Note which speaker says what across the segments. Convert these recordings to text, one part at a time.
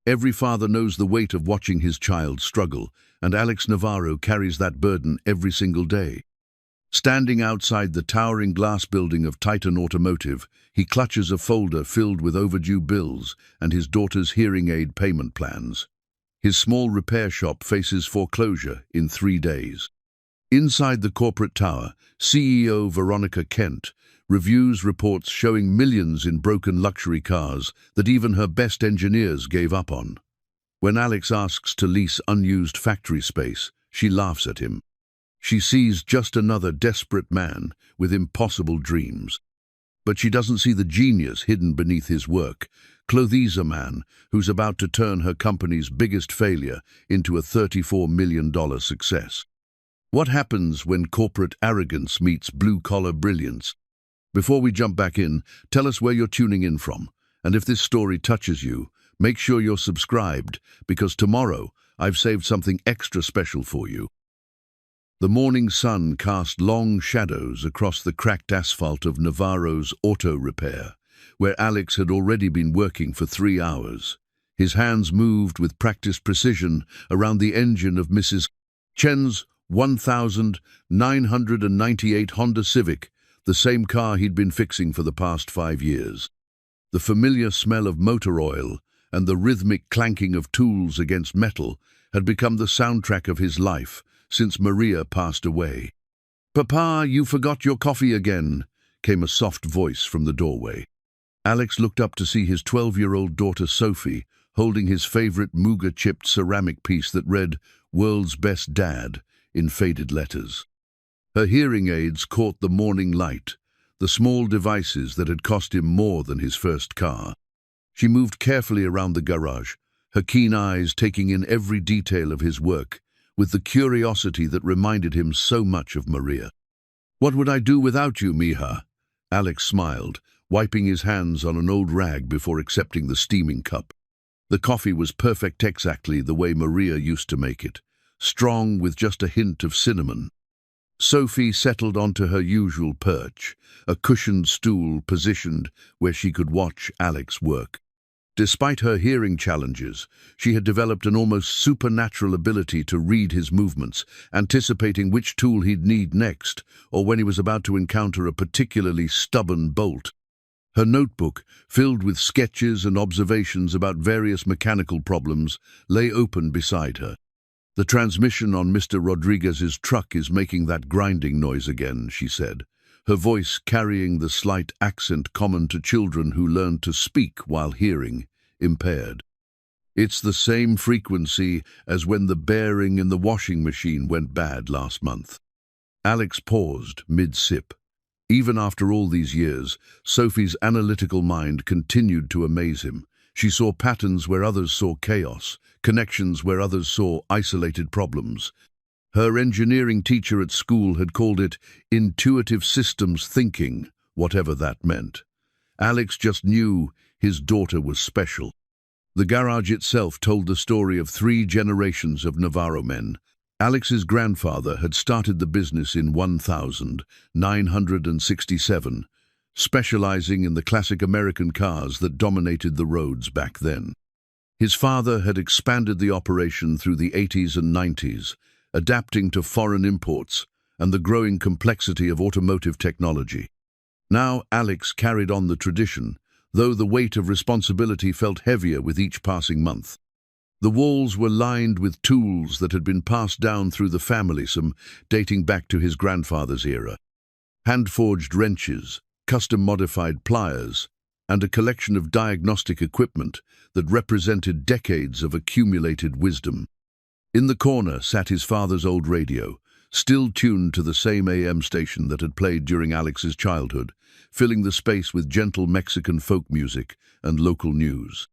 Speaker 1: Every father knows the weight of watching his child struggle, and Alex Navarro carries that burden every single day. Standing outside the towering glass building of Titan Automotive, he clutches a folder filled with overdue bills and his daughter's hearing aid payment plans. His small repair shop faces foreclosure in 3 days. Inside the corporate tower, CEO Veronica Kent reviews reports showing millions in broken luxury cars that even her best engineers gave up on. When Alex asks to lease unused factory space, she laughs at him. She sees just another desperate man with impossible dreams. But she doesn't see the genius hidden beneath his work. Clothes a man who's about to turn her company's biggest failure into a $34 million success. What happens when corporate arrogance meets blue-collar brilliance? Before we jump back in, tell us where you're tuning in from. And if this story touches you, make sure you're subscribed, because tomorrow I've saved something extra special for you. The morning sun cast long shadows across the cracked asphalt of Navarro's auto repair, where Alex had already been working for 3 hours. His hands moved with practiced precision around the engine of Mrs. Chen's 1998 Honda Civic, the same car he'd been fixing for the past 5 years. The familiar smell of motor oil and the rhythmic clanking of tools against metal had become the soundtrack of his life since Maria passed away. "Papa, you forgot your coffee again," came a soft voice from the doorway. Alex looked up to see his 12-year-old daughter Sophie holding his favorite Muga-chipped ceramic piece that read, "World's Best Dad," in faded letters. Her hearing aids caught the morning light, the small devices that had cost him more than his first car. She moved carefully around the garage, her keen eyes taking in every detail of his work, with the curiosity that reminded him so much of Maria. "What would I do without you, Mija?" Alex smiled, wiping his hands on an old rag before accepting the steaming cup. The coffee was perfect, exactly the way Maria used to make it, strong with just a hint of cinnamon. Sophie settled onto her usual perch, a cushioned stool positioned where she could watch Alex work. Despite her hearing challenges, she had developed an almost supernatural ability to read his movements, anticipating which tool he'd need next, or when he was about to encounter a particularly stubborn bolt. Her notebook, filled with sketches and observations about various mechanical problems, lay open beside her. "The transmission on Mr. Rodriguez's truck is making that grinding noise again," she said, her voice carrying the slight accent common to children who learn to speak while hearing impaired. "It's the same frequency as when the bearing in the washing machine went bad last month." Alex paused mid-sip. Even after all these years, Sophie's analytical mind continued to amaze him. She saw patterns where others saw chaos, connections where others saw isolated problems. Her engineering teacher at school had called it intuitive systems thinking, whatever that meant. Alex just knew his daughter was special. The garage itself told the story of 3 generations of Navarro men. Alex's grandfather had started the business in 1967, specializing in the classic American cars that dominated the roads back then. His father had expanded the operation through the 80s and 90s, adapting to foreign imports and the growing complexity of automotive technology. Now Alex carried on the tradition, though the weight of responsibility felt heavier with each passing month. The walls were lined with tools that had been passed down through the family, some dating back to his grandfather's era. Hand-forged wrenches, custom-modified pliers, and a collection of diagnostic equipment that represented decades of accumulated wisdom. In the corner sat his father's old radio, still tuned to the same AM station that had played during Alex's childhood, filling the space with gentle Mexican folk music and local news.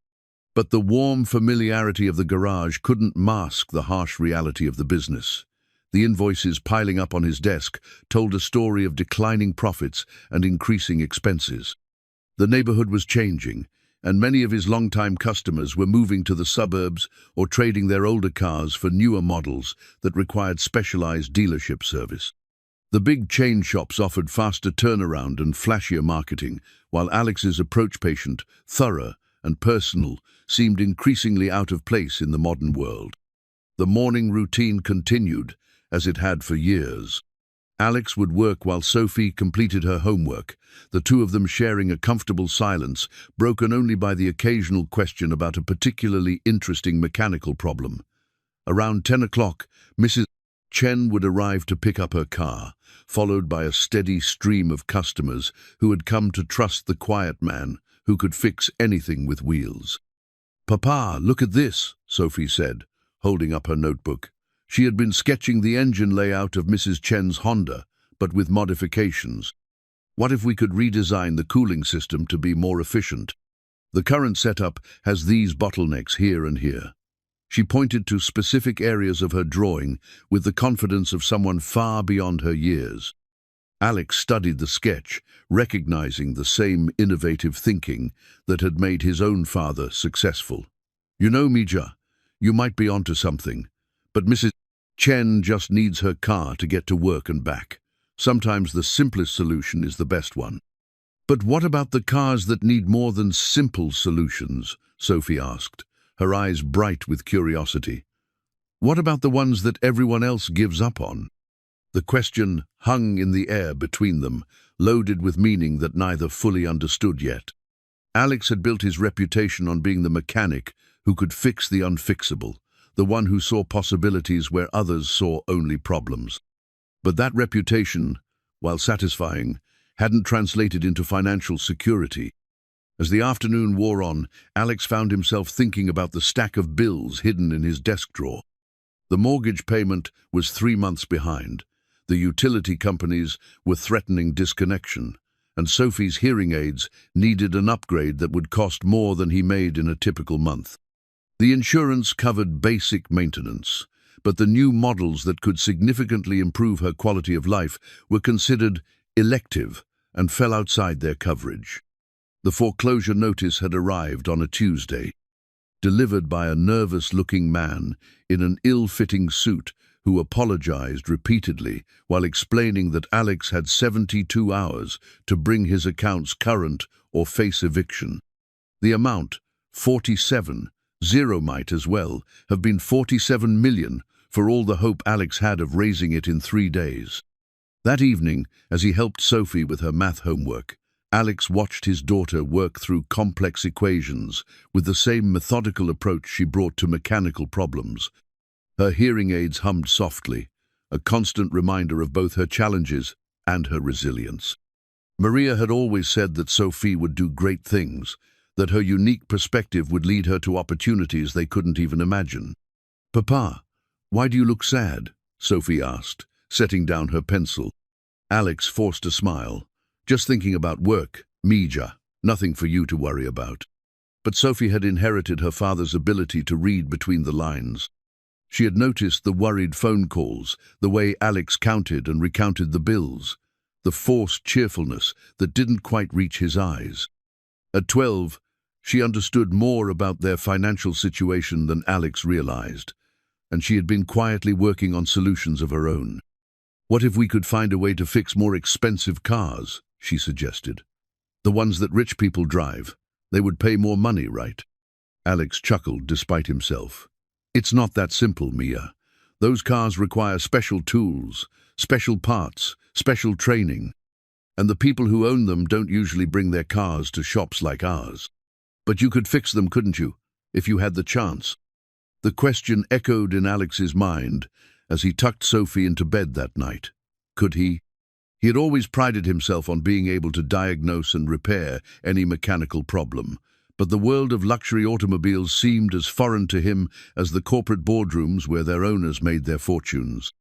Speaker 1: But the warm familiarity of the garage couldn't mask the harsh reality of the business. The invoices piling up on his desk told a story of declining profits and increasing expenses. The neighborhood was changing, and many of his longtime customers were moving to the suburbs or trading their older cars for newer models that required specialized dealership service. The big chain shops offered faster turnaround and flashier marketing, while Alex's approach patient, thorough, and personal, seemed increasingly out of place in the modern world. The morning routine continued, as it had for years. Alex would work while Sophie completed her homework, the two of them sharing a comfortable silence, broken only by the occasional question about a particularly interesting mechanical problem. Around 10 o'clock, Mrs. Chen would arrive to pick up her car, followed by a steady stream of customers who had come to trust the quiet man who could fix anything with wheels. "Papa, look at this," Sophie said, holding up her notebook. She had been sketching the engine layout of Mrs. Chen's Honda, but with modifications. "What if we could redesign the cooling system to be more efficient? The current setup has these bottlenecks here and here." She pointed to specific areas of her drawing with the confidence of someone far beyond her years. Alex studied the sketch, recognizing the same innovative thinking that had made his own father successful. "You know, Mija, you might be onto something, but Mrs. Chen just needs her car to get to work and back. Sometimes the simplest solution is the best one." "But what about the cars that need more than simple solutions?" Sophie asked, her eyes bright with curiosity. "What about the ones that everyone else gives up on?" The question hung in the air between them, loaded with meaning that neither fully understood yet. Alex had built his reputation on being the mechanic who could fix the unfixable, the one who saw possibilities where others saw only problems. But that reputation, while satisfying, hadn't translated into financial security. As the afternoon wore on, Alex found himself thinking about the stack of bills hidden in his desk drawer. The mortgage payment was 3 months behind. The utility companies were threatening disconnection, and Sophie's hearing aids needed an upgrade that would cost more than he made in a typical month. The insurance covered basic maintenance, but the new models that could significantly improve her quality of life were considered elective and fell outside their coverage. The foreclosure notice had arrived on a Tuesday, delivered by a nervous-looking man in an ill-fitting suit who apologized repeatedly while explaining that Alex had 72 hours to bring his accounts current or face eviction. The amount, 47, zero might as well have been 47 million for all the hope Alex had of raising it in 3 days. That evening, as he helped Sophie with her math homework, Alex watched his daughter work through complex equations with the same methodical approach she brought to mechanical problems. Her hearing aids hummed softly, a constant reminder of both her challenges and her resilience. Maria had always said that Sophie would do great things, that her unique perspective would lead her to opportunities they couldn't even imagine. "Papa, why do you look sad?" Sophie asked, setting down her pencil. Alex forced a smile. "Just thinking about work, Mija, nothing for you to worry about." But Sophie had inherited her father's ability to read between the lines. She had noticed the worried phone calls, the way Alex counted and recounted the bills, the forced cheerfulness that didn't quite reach his eyes. At 12, she understood more about their financial situation than Alex realized, and she had been quietly working on solutions of her own. "What if we could find a way to fix more expensive cars?" she suggested. "The ones that rich people drive. They would pay more money, right?" Alex chuckled despite himself. "It's not that simple, Mia. Those cars require special tools, special parts, special training. And the people who own them don't usually bring their cars to shops like ours. But you could fix them, couldn't you, if you had the chance?" The question echoed in Alex's mind as he tucked Sophie into bed that night. Could he? He had always prided himself on being able to diagnose and repair any mechanical problem, but the world of luxury automobiles seemed as foreign to him as the corporate boardrooms where their owners made their fortunes.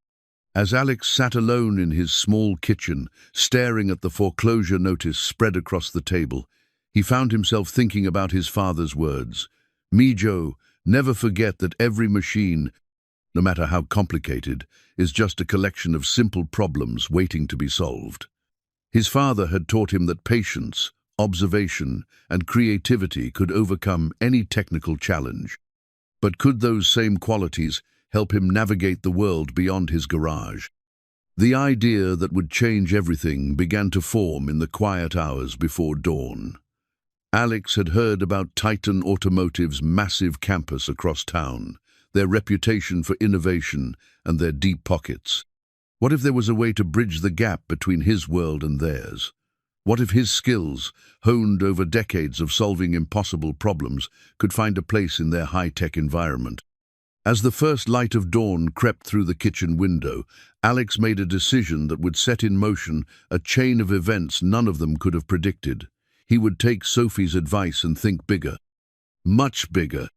Speaker 1: As Alex sat alone in his small kitchen, staring at the foreclosure notice spread across the table, he found himself thinking about his father's words. "Mijo, never forget that every machine, no matter how complicated, is just a collection of simple problems waiting to be solved." His father had taught him that patience, observation, and creativity could overcome any technical challenge. But could those same qualities help him navigate the world beyond his garage? The idea that would change everything began to form in the quiet hours before dawn. Alex had heard about Titan Automotive's massive campus across town, their reputation for innovation and their deep pockets. What if there was a way to bridge the gap between his world and theirs? What if his skills, honed over decades of solving impossible problems, could find a place in their high-tech environment? As the first light of dawn crept through the kitchen window, Alex made a decision that would set in motion a chain of events none of them could have predicted. He would take Sophie's advice and think bigger. Much bigger.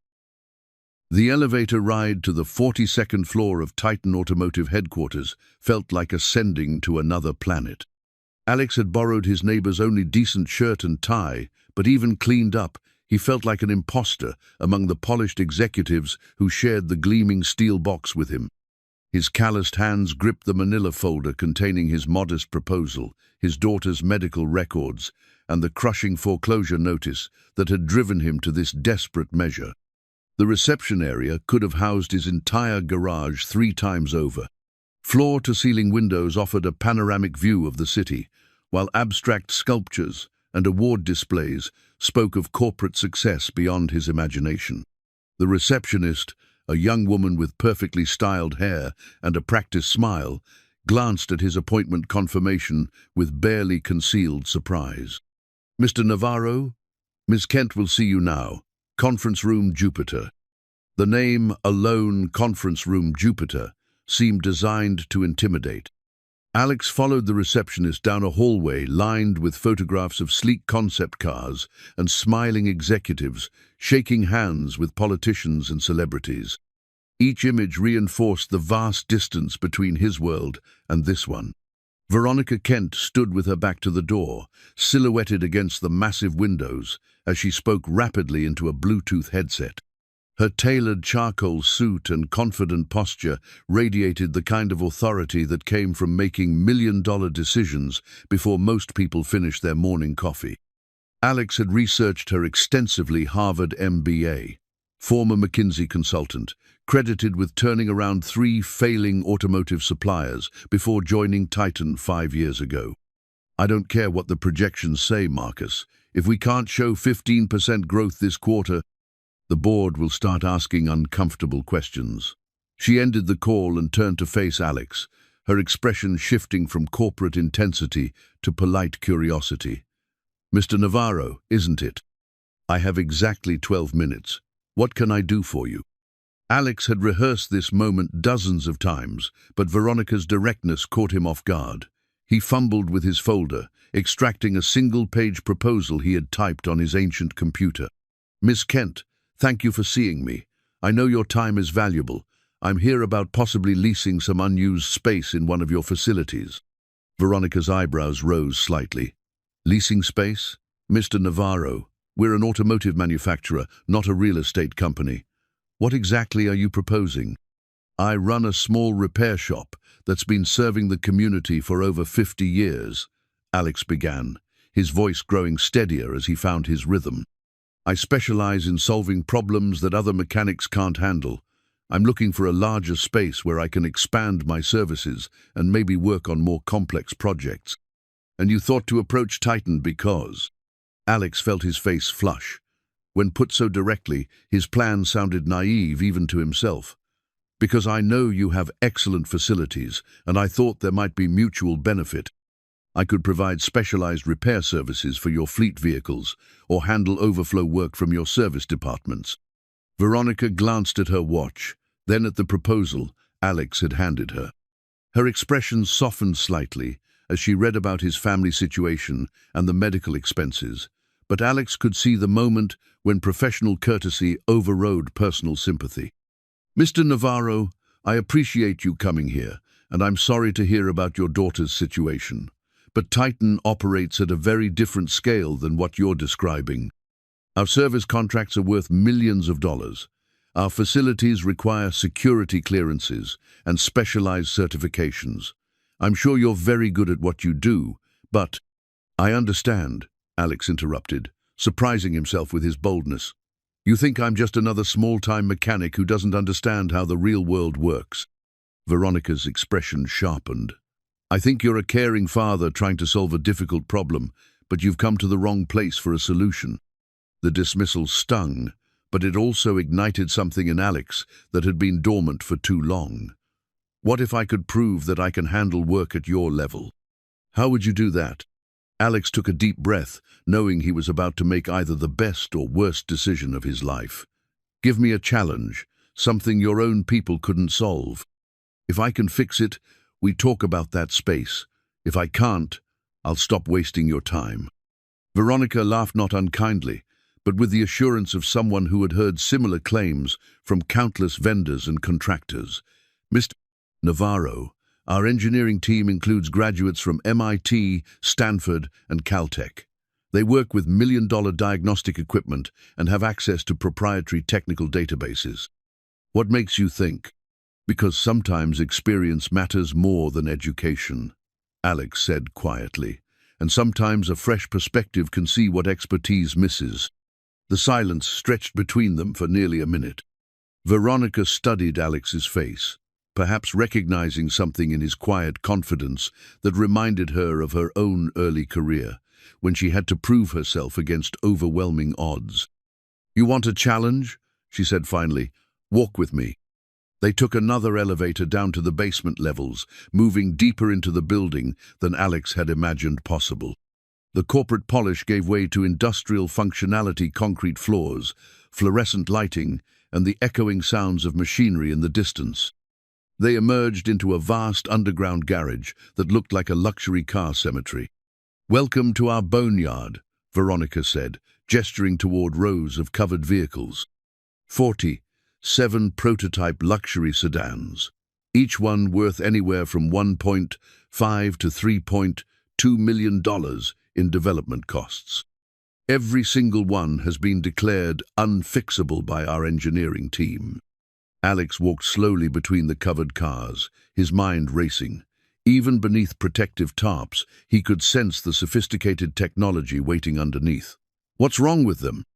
Speaker 1: The elevator ride to the 42nd floor of Titan Automotive headquarters felt like ascending to another planet. Alex had borrowed his neighbor's only decent shirt and tie, but even cleaned up, he felt like an imposter among the polished executives who shared the gleaming steel box with him. His calloused hands gripped the manila folder containing his modest proposal, his daughter's medical records, and the crushing foreclosure notice that had driven him to this desperate measure. The reception area could have housed his entire garage 3 times over. Floor-to-ceiling windows offered a panoramic view of the city, while abstract sculptures and award displays spoke of corporate success beyond his imagination. The receptionist, a young woman with perfectly styled hair and a practiced smile, glanced at his appointment confirmation with barely concealed surprise. "Mr. Navarro, Ms. Kent will see you now. Conference Room Jupiter." The name alone, Conference Room Jupiter, seemed designed to intimidate. Alex followed the receptionist down a hallway lined with photographs of sleek concept cars and smiling executives shaking hands with politicians and celebrities. Each image reinforced the vast distance between his world and this one. Veronica Kent stood with her back to the door, silhouetted against the massive windows as she spoke rapidly into a Bluetooth headset. Her tailored charcoal suit and confident posture radiated the kind of authority that came from making million-dollar decisions before most people finished their morning coffee. Alex had researched her extensively Harvard MBA, former McKinsey consultant, credited with turning around 3 failing automotive suppliers before joining Titan 5 years ago. "I don't care what the projections say, Marcus. If we can't show 15% growth this quarter, the board will start asking uncomfortable questions." She ended the call and turned to face Alex, her expression shifting from corporate intensity to polite curiosity. "Mr. Navarro, isn't it? I have exactly 12 minutes. What can I do for you?" Alex had rehearsed this moment dozens of times, but Veronica's directness caught him off guard. He fumbled with his folder, extracting a single-page proposal he had typed on his ancient computer. "Miss Kent, thank you for seeing me. I know your time is valuable. I'm here about possibly leasing some unused space in one of your facilities." Veronica's eyebrows rose slightly. "Leasing space? Mr. Navarro, we're an automotive manufacturer, not a real estate company. What exactly are you proposing?" "I run a small repair shop that's been serving the community for over 50 years, Alex began, his voice growing steadier as he found his rhythm. "I specialize in solving problems that other mechanics can't handle. I'm looking for a larger space where I can expand my services and maybe work on more complex projects." "And you thought to approach Titan because—" Alex felt his face flush. When put so directly, his plan sounded naive even to himself. "Because I know you have excellent facilities, and I thought there might be mutual benefit. I could provide specialized repair services for your fleet vehicles or handle overflow work from your service departments." Veronica glanced at her watch, then at the proposal Alex had handed her. Her expression softened slightly as she read about his family situation and the medical expenses, but Alex could see the moment when professional courtesy overrode personal sympathy. "Mr. Navarro, I appreciate you coming here, and I'm sorry to hear about your daughter's situation. But Titan operates at a very different scale than what you're describing. Our service contracts are worth millions of dollars. Our facilities require security clearances and specialized certifications. I'm sure you're very good at what you do, but—" "I understand," Alex interrupted, surprising himself with his boldness. "You think I'm just another small-time mechanic who doesn't understand how the real world works." Veronica's expression sharpened. "I think you're a caring father trying to solve a difficult problem, but you've come to the wrong place for a solution. The dismissal stung, but it also ignited something in Alex that had been dormant for too long. What if I could prove that I can handle work at your level? How would you do that? Alex took a deep breath, knowing he was about to make either the best or worst decision of his life. Give me a challenge, something your own people couldn't solve. If I can fix it, we talk about that space. If I can't, I'll stop wasting your time. Veronica laughed not unkindly, but with the assurance of someone who had heard similar claims from countless vendors and contractors. Mr. Navarro, our engineering team includes graduates from MIT, Stanford, and Caltech. They work with million-dollar diagnostic equipment and have access to proprietary technical databases. What makes you think? Because sometimes experience matters more than education, Alex said quietly, and sometimes a fresh perspective can see what expertise misses. The silence stretched between them for nearly a minute. Veronica studied Alex's face, perhaps recognizing something in his quiet confidence that reminded her of her own early career, when she had to prove herself against overwhelming odds. "You want a challenge?" she said finally. "Walk with me." They took another elevator down to the basement levels, moving deeper into the building than Alex had imagined possible. The corporate polish gave way to industrial functionality, concrete floors, fluorescent lighting, and the echoing sounds of machinery in the distance. They emerged into a vast underground garage that looked like a luxury car cemetery. "Welcome to our boneyard," Veronica said, gesturing toward rows of covered vehicles. 47 prototype luxury sedans, each one worth anywhere from $1.5 to $3.2 million in development costs. Every single one has been declared unfixable by our engineering team. Alex walked slowly between the covered cars, his mind racing. Even beneath protective tarps, he could sense the sophisticated technology waiting underneath. What's wrong with them?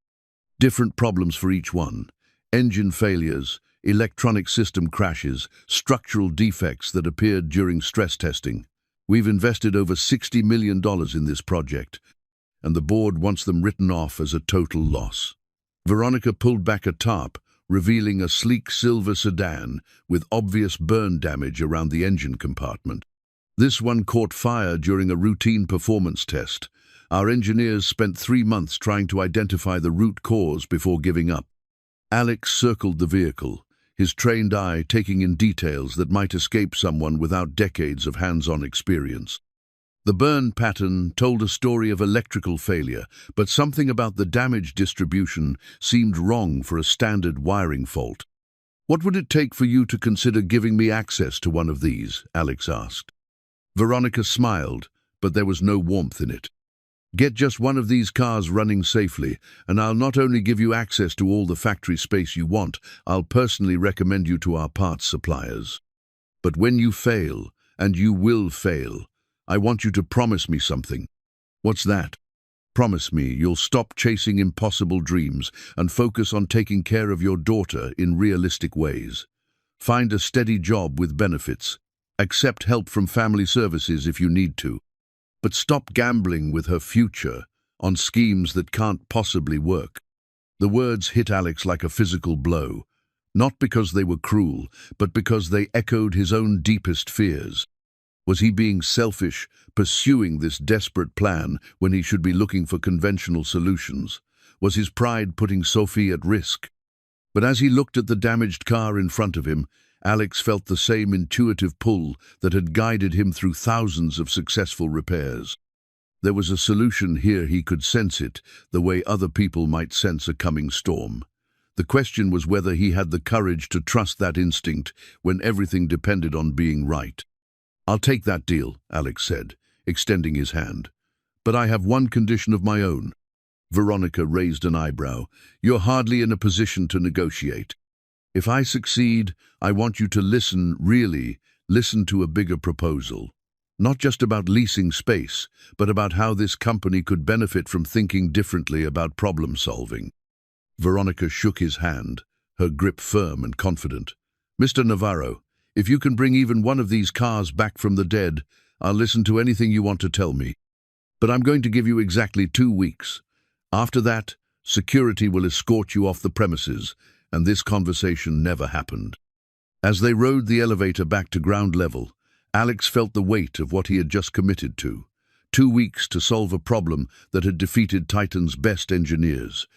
Speaker 1: Different problems for each one. Engine failures, electronic system crashes, structural defects that appeared during stress testing. We've invested over $60 million in this project, and the board wants them written off as a total loss. Veronica pulled back a tarp, revealing a sleek silver sedan with obvious burn damage around the engine compartment. This one caught fire during a routine performance test. Our engineers spent 3 months trying to identify the root cause before giving up. Alex circled the vehicle, his trained eye taking in details that might escape someone without decades of hands-on experience. The burn pattern told a story of electrical failure, but something about the damage distribution seemed wrong for a standard wiring fault. "What would it take for you to consider giving me access to one of these?" Alex asked. Veronica smiled, but there was no warmth in it. "Get just one of these cars running safely, and I'll not only give you access to all the factory space you want, I'll personally recommend you to our parts suppliers. But when you fail, and you will fail, I want you to promise me something." "What's that?" "Promise me you'll stop chasing impossible dreams and focus on taking care of your daughter in realistic ways. Find a steady job with benefits. Accept help from family services if you need to. But stop gambling with her future on schemes that can't possibly work." The words hit Alex like a physical blow, not because they were cruel, but because they echoed his own deepest fears. Was he being selfish, pursuing this desperate plan when he should be looking for conventional solutions? Was his pride putting Sophie at risk? But as he looked at the damaged car in front of him, Alex felt the same intuitive pull that had guided him through thousands of successful repairs. There was a solution here, he could sense it, the way other people might sense a coming storm. The question was whether he had the courage to trust that instinct when everything depended on being right. "I'll take that deal," Alex said, extending his hand. "But I have one condition of my own." Veronica raised an eyebrow. "You're hardly in a position to negotiate. If I succeed, I want you to really listen to a bigger proposal. Not just about leasing space, but about how this company could benefit from thinking differently about problem solving." Veronica shook his hand, her grip firm and confident. "Mr. Navarro, if you can bring even one of these cars back from the dead, I'll listen to anything you want to tell me. But I'm going to give you exactly 2 weeks. After that, Security will escort you off the premises, and this conversation never happened. As they rode the elevator back to ground level, Alex felt the weight of what he had just committed to. 2 weeks to solve a problem that had defeated Titan's best engineers.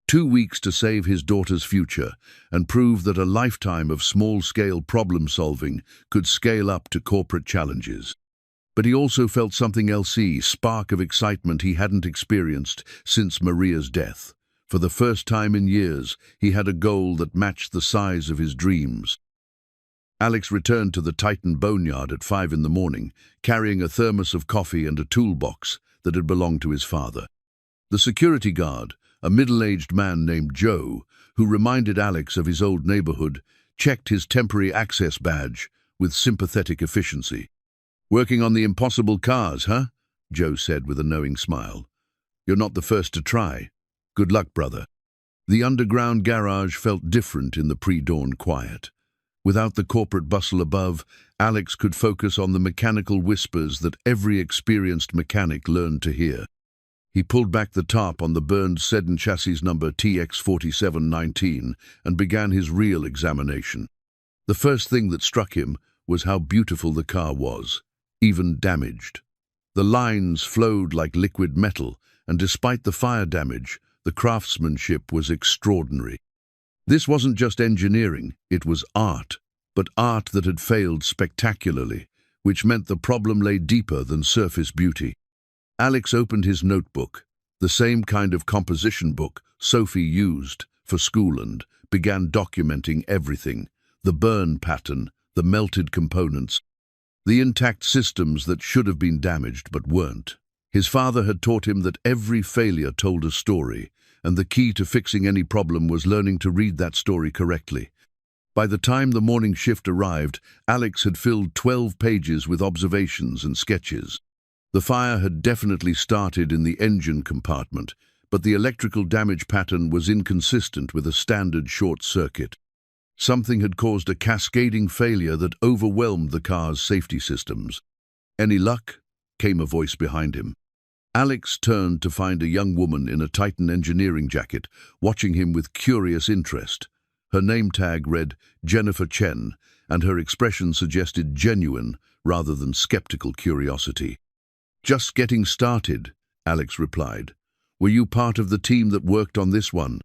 Speaker 1: 2 weeks to save his daughter's future and prove that a lifetime of small-scale problem-solving could scale up to corporate challenges. But he also felt something else, a spark of excitement he hadn't experienced since Maria's death. For the first time in years, he had a goal that matched the size of his dreams. Alex returned to the Titan boneyard at 5 in the morning, carrying a thermos of coffee and a toolbox that had belonged to his father. The security guard, a middle-aged man named Joe, who reminded Alex of his old neighborhood, checked his temporary access badge with sympathetic efficiency. "Working on the impossible cars, huh?" Joe said with a knowing smile. "You're not the first to try. Good luck, brother." The underground garage felt different in the pre-dawn quiet. Without the corporate bustle above, Alex could focus on the mechanical whispers that every experienced mechanic learned to hear. He pulled back the tarp on the burned sedan chassis number TX4719 and began his real examination. The first thing that struck him was how beautiful the car was, even damaged. The lines flowed like liquid metal, and despite the fire damage, the craftsmanship was extraordinary. This wasn't just engineering, it was art, but art that had failed spectacularly, which meant the problem lay deeper than surface beauty. Alex opened his notebook, the same kind of composition book Sophie used for school, and began documenting everything: the burn pattern, the melted components, the intact systems that should have been damaged but weren't. His father had taught him that every failure told a story, and the key to fixing any problem was learning to read that story correctly. By the time the morning shift arrived, Alex had filled 12 pages with observations and sketches. The fire had definitely started in the engine compartment, but the electrical damage pattern was inconsistent with a standard short circuit. Something had caused a cascading failure that overwhelmed the car's safety systems. "Any luck?" came a voice behind him. Alex turned to find a young woman in a Titan engineering jacket, watching him with curious interest. Her name tag read Jennifer Chen, and her expression suggested genuine rather than skeptical curiosity. "Just getting started," Alex replied. "Were you part of the team that worked on this one?"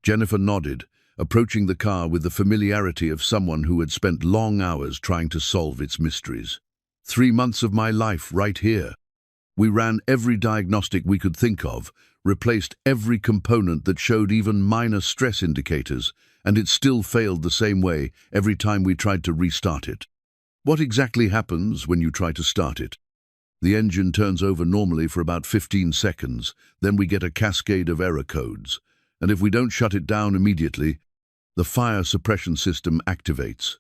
Speaker 1: Jennifer nodded, approaching the car with the familiarity of someone who had spent long hours trying to solve its mysteries. 3 months of my life right here. We ran every diagnostic we could think of, replaced every component that showed even minor stress indicators, and it still failed the same way every time we tried to restart it." "What exactly happens when you try to start it?" "The engine turns over normally for about 15 seconds, then we get a cascade of error codes, and if we don't shut it down immediately, the fire suppression system activates."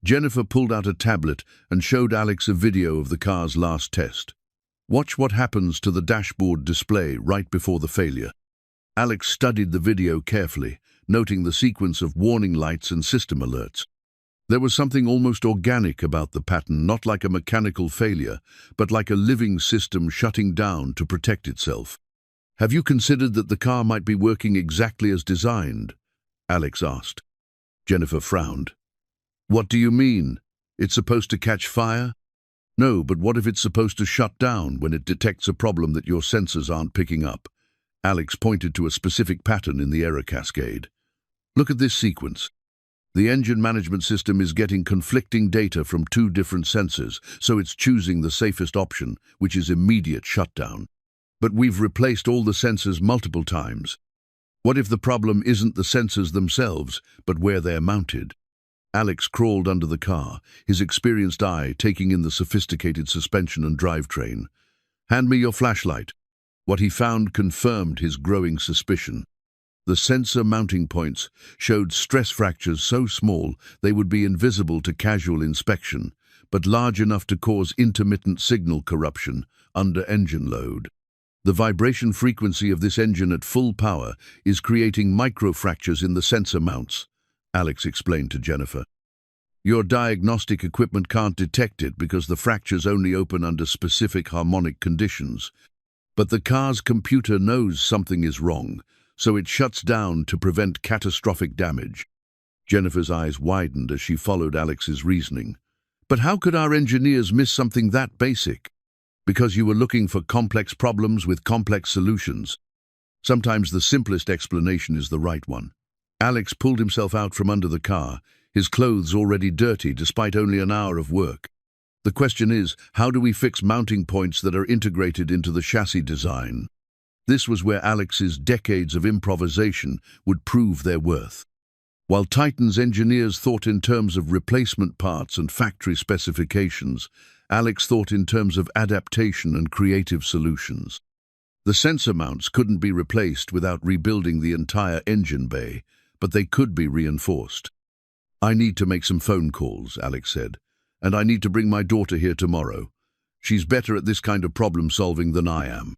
Speaker 1: Jennifer pulled out a tablet and showed Alex a video of the car's last test. "Watch what happens to the dashboard display right before the failure." Alex studied the video carefully, noting the sequence of warning lights and system alerts. There was something almost organic about the pattern, not like a mechanical failure, but like a living system shutting down to protect itself. "Have you considered that the car might be working exactly as designed?" Alex asked. Jennifer frowned. "What do you mean? It's supposed to catch fire?" "No, but what if it's supposed to shut down when it detects a problem that your sensors aren't picking up?" Alex pointed to a specific pattern in the error cascade. "Look at this sequence. The engine management system is getting conflicting data from 2 different sensors, so it's choosing the safest option, which is immediate shutdown. But we've replaced all the sensors multiple times. What if the problem isn't the sensors themselves, but where they're mounted?" Alex crawled under the car, his experienced eye taking in the sophisticated suspension and drivetrain. "Hand me your flashlight." What he found confirmed his growing suspicion. The sensor mounting points showed stress fractures so small they would be invisible to casual inspection, but large enough to cause intermittent signal corruption under engine load. The vibration frequency of this engine at full power is creating microfractures in the sensor mounts, Alex explained to Jennifer. "Your diagnostic equipment can't detect it because the fractures only open under specific harmonic conditions. But the car's computer knows something is wrong, so it shuts down to prevent catastrophic damage. Jennifer's eyes widened as she followed Alex's reasoning. But how could our engineers miss something that basic? Because you were looking for complex problems with complex solutions. Sometimes the simplest explanation is the right one. Alex pulled himself out from under the car, his clothes already dirty despite only an hour of work. The question is, how do we fix mounting points that are integrated into the chassis design? This was where Alex's decades of improvisation would prove their worth. While Titan's engineers thought in terms of replacement parts and factory specifications, Alex thought in terms of adaptation and creative solutions. The sensor mounts couldn't be replaced without rebuilding the entire engine bay, but they could be reinforced. "I need to make some phone calls," Alex said, "and I need to bring my daughter here tomorrow. She's better at this kind of problem solving than I am."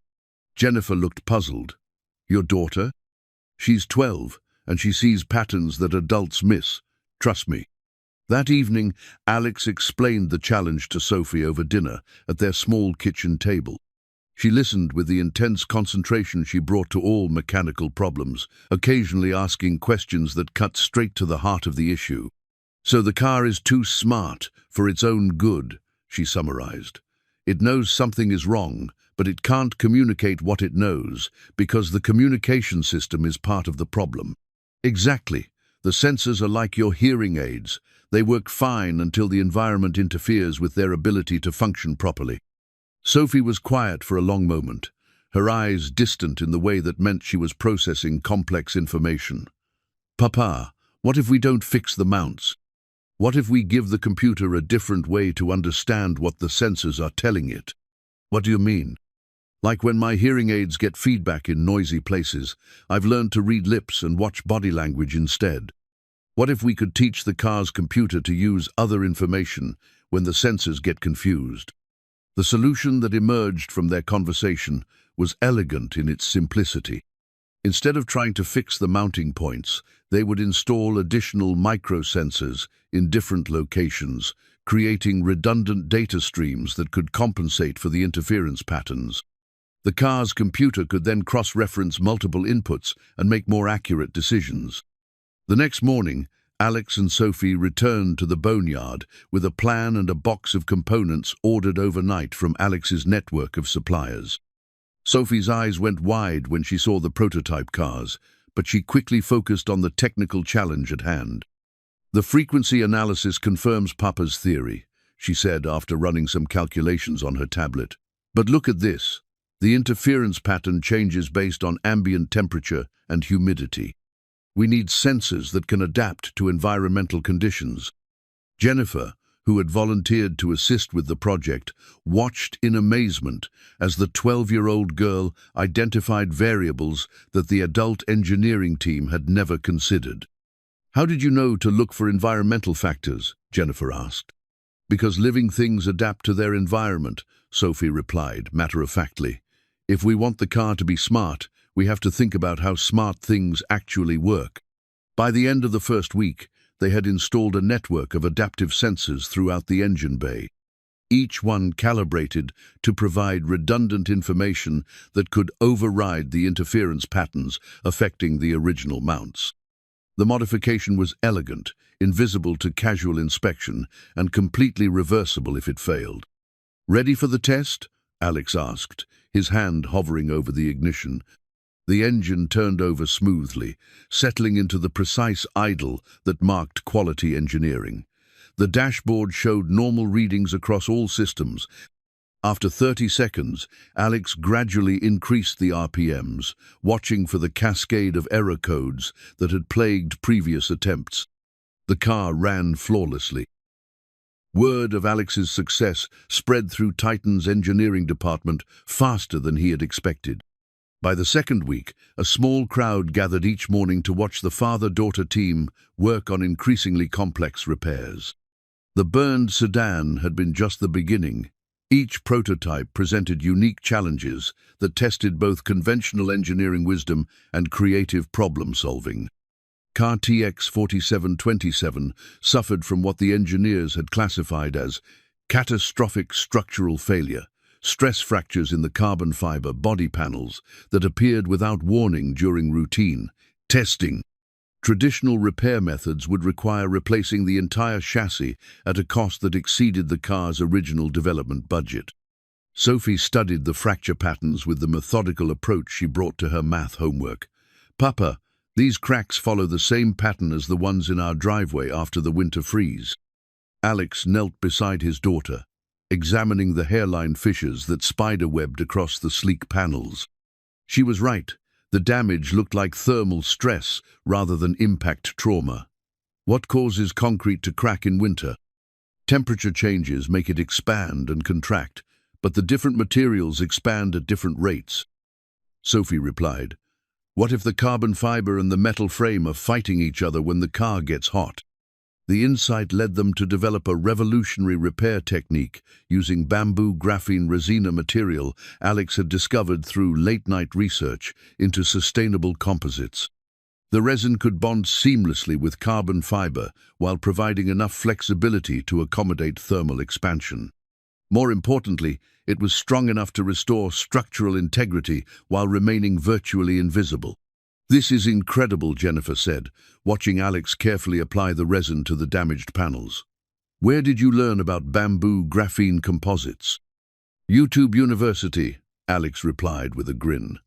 Speaker 1: Jennifer looked puzzled. "Your daughter?" "She's 12, and she sees patterns that adults miss. Trust me." That evening, Alex explained the challenge to Sophie over dinner at their small kitchen table. She listened with the intense concentration she brought to all mechanical problems, occasionally asking questions that cut straight to the heart of the issue. "So the car is too smart for its own good," she summarized. "It knows something is wrong, but it can't communicate what it knows because the communication system is part of the problem." "Exactly. The sensors are like your hearing aids. They work fine until the environment interferes with their ability to function properly." Sophie was quiet for a long moment, her eyes distant in the way that meant she was processing complex information. "Papa, what if we don't fix the mounts? What if we give the computer a different way to understand what the sensors are telling it?" "What do you mean?" "Like when my hearing aids get feedback in noisy places, I've learned to read lips and watch body language instead. What if we could teach the car's computer to use other information when the sensors get confused?" The solution that emerged from their conversation was elegant in its simplicity. Instead of trying to fix the mounting points, they would install additional microsensors in different locations, creating redundant data streams that could compensate for the interference patterns. The car's computer could then cross-reference multiple inputs and make more accurate decisions. The next morning, Alex and Sophie returned to the boneyard with a plan and a box of components ordered overnight from Alex's network of suppliers. Sophie's eyes went wide when she saw the prototype cars, but she quickly focused on the technical challenge at hand. "The frequency analysis confirms Papa's theory," she said after running some calculations on her tablet. "But look at this. The interference pattern changes based on ambient temperature and humidity. We need sensors that can adapt to environmental conditions." Jennifer, who had volunteered to assist with the project, watched in amazement as the 12-year-old girl identified variables that the adult engineering team had never considered. "How did you know to look for environmental factors?" Jennifer asked. "Because living things adapt to their environment," Sophie replied, matter-of-factly. "If we want the car to be smart, we have to think about how smart things actually work." By the end of the first week, they had installed a network of adaptive sensors throughout the engine bay, each one calibrated to provide redundant information that could override the interference patterns affecting the original mounts. The modification was elegant, invisible to casual inspection, and completely reversible if it failed. "Ready for the test?" Alex asked, his hand hovering over the ignition. The engine turned over smoothly, settling into the precise idle that marked quality engineering. The dashboard showed normal readings across all systems. After 30 seconds, Alex gradually increased the RPMs, watching for the cascade of error codes that had plagued previous attempts. The car ran flawlessly. Word of Alex's success spread through Titan's engineering department faster than he had expected. By the second week, a small crowd gathered each morning to watch the father-daughter team work on increasingly complex repairs. The burned sedan had been just the beginning. Each prototype presented unique challenges that tested both conventional engineering wisdom and creative problem-solving. Car TX 4727 suffered from what the engineers had classified as catastrophic structural failure, stress fractures in the carbon fiber body panels that appeared without warning during routine testing. Traditional repair methods would require replacing the entire chassis at a cost that exceeded the car's original development budget. Sophie studied the fracture patterns with the methodical approach she brought to her math homework. "Papa, these cracks follow the same pattern as the ones in our driveway after the winter freeze." Alex knelt beside his daughter, examining the hairline fissures that spider-webbed across the sleek panels. She was right. The damage looked like thermal stress rather than impact trauma. What causes concrete to crack in winter? Temperature changes make it expand and contract, but the different materials expand at different rates. Sophie replied, "What if the carbon fiber and the metal frame are fighting each other when the car gets hot?" The insight led them to develop a revolutionary repair technique using bamboo graphene resina material Alex had discovered through late-night research into sustainable composites. The resin could bond seamlessly with carbon fiber while providing enough flexibility to accommodate thermal expansion. More importantly, it was strong enough to restore structural integrity while remaining virtually invisible. "This is incredible," Jennifer said, watching Alex carefully apply the resin to the damaged panels. "Where did you learn about bamboo graphene composites?" "YouTube University," Alex replied with a grin.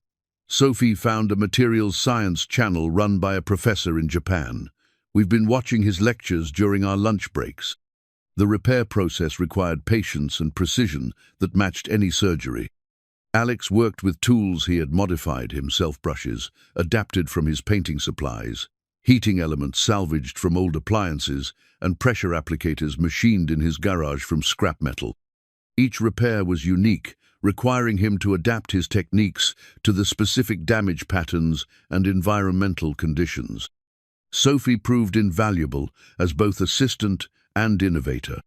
Speaker 1: Sophie found a materials science channel run by a professor in Japan. "We've been watching his lectures during our lunch breaks." The repair process required patience and precision that matched any surgery. Alex worked with tools he had modified himself: brushes, adapted from his painting supplies, heating elements salvaged from old appliances, and pressure applicators machined in his garage from scrap metal. Each repair was unique, requiring him to adapt his techniques to the specific damage patterns and environmental conditions. Sophie proved invaluable as both assistant and innovator.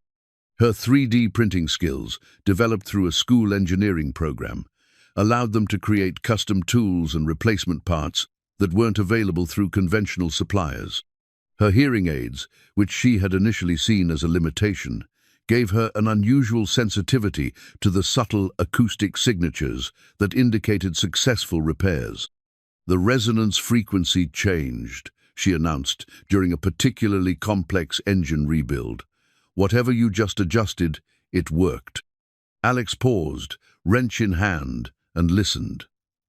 Speaker 1: Her 3D printing skills, developed through a school engineering program, allowed them to create custom tools and replacement parts that weren't available through conventional suppliers. Her hearing aids, which she had initially seen as a limitation, gave her an unusual sensitivity to the subtle acoustic signatures that indicated successful repairs. "The resonance frequency changed," she announced during a particularly complex engine rebuild. "Whatever you just adjusted, it worked." Alex paused, wrench in hand, and listened.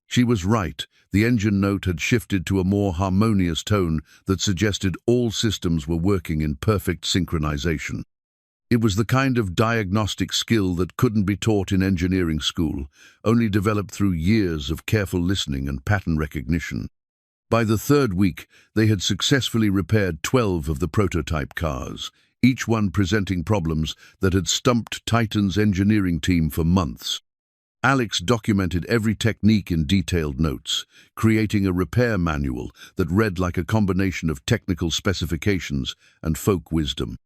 Speaker 1: She was right. The engine note had shifted to a more harmonious tone that suggested all systems were working in perfect synchronization. It was the kind of diagnostic skill that couldn't be taught in engineering school, only developed through years of careful listening and pattern recognition. By the third week, they had successfully repaired 12 of the prototype cars, each one presenting problems that had stumped Titan's engineering team for months. Alex documented every technique in detailed notes, creating a repair manual that read like a combination of technical specifications and folk wisdom.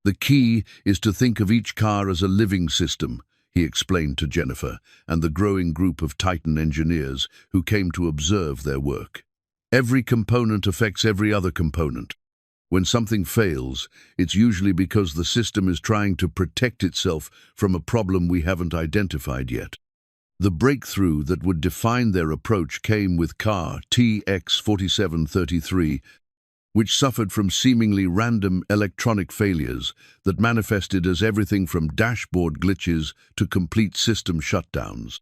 Speaker 1: "The key is to think of each car as a living system," he explained to Jennifer and the growing group of Titan engineers who came to observe their work. "Every component affects every other component. When something fails, it's usually because the system is trying to protect itself from a problem we haven't identified yet." The breakthrough that would define their approach came with car TX4733, which suffered from seemingly random electronic failures that manifested as everything from dashboard glitches to complete system shutdowns.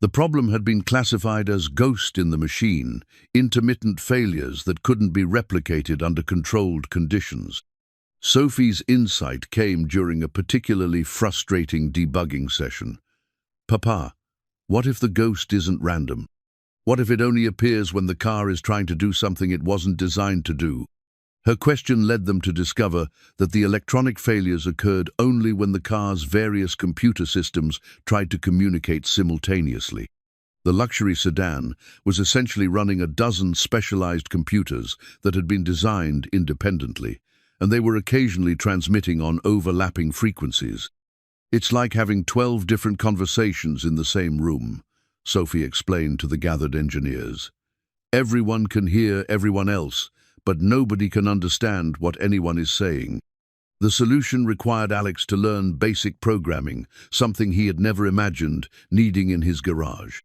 Speaker 1: The problem had been classified as ghost in the machine, intermittent failures that couldn't be replicated under controlled conditions. Sophie's insight came during a particularly frustrating debugging session. "Papa, what if the ghost isn't random? What if it only appears when the car is trying to do something it wasn't designed to do?" Her question led them to discover that the electronic failures occurred only when the car's various computer systems tried to communicate simultaneously. The luxury sedan was essentially running a dozen specialized computers that had been designed independently, and they were occasionally transmitting on overlapping frequencies. "It's like having 12 different conversations in the same room," Sophie explained to the gathered engineers. "Everyone can hear everyone else, but nobody can understand what anyone is saying." The solution required Alex to learn basic programming, something he had never imagined needing in his garage.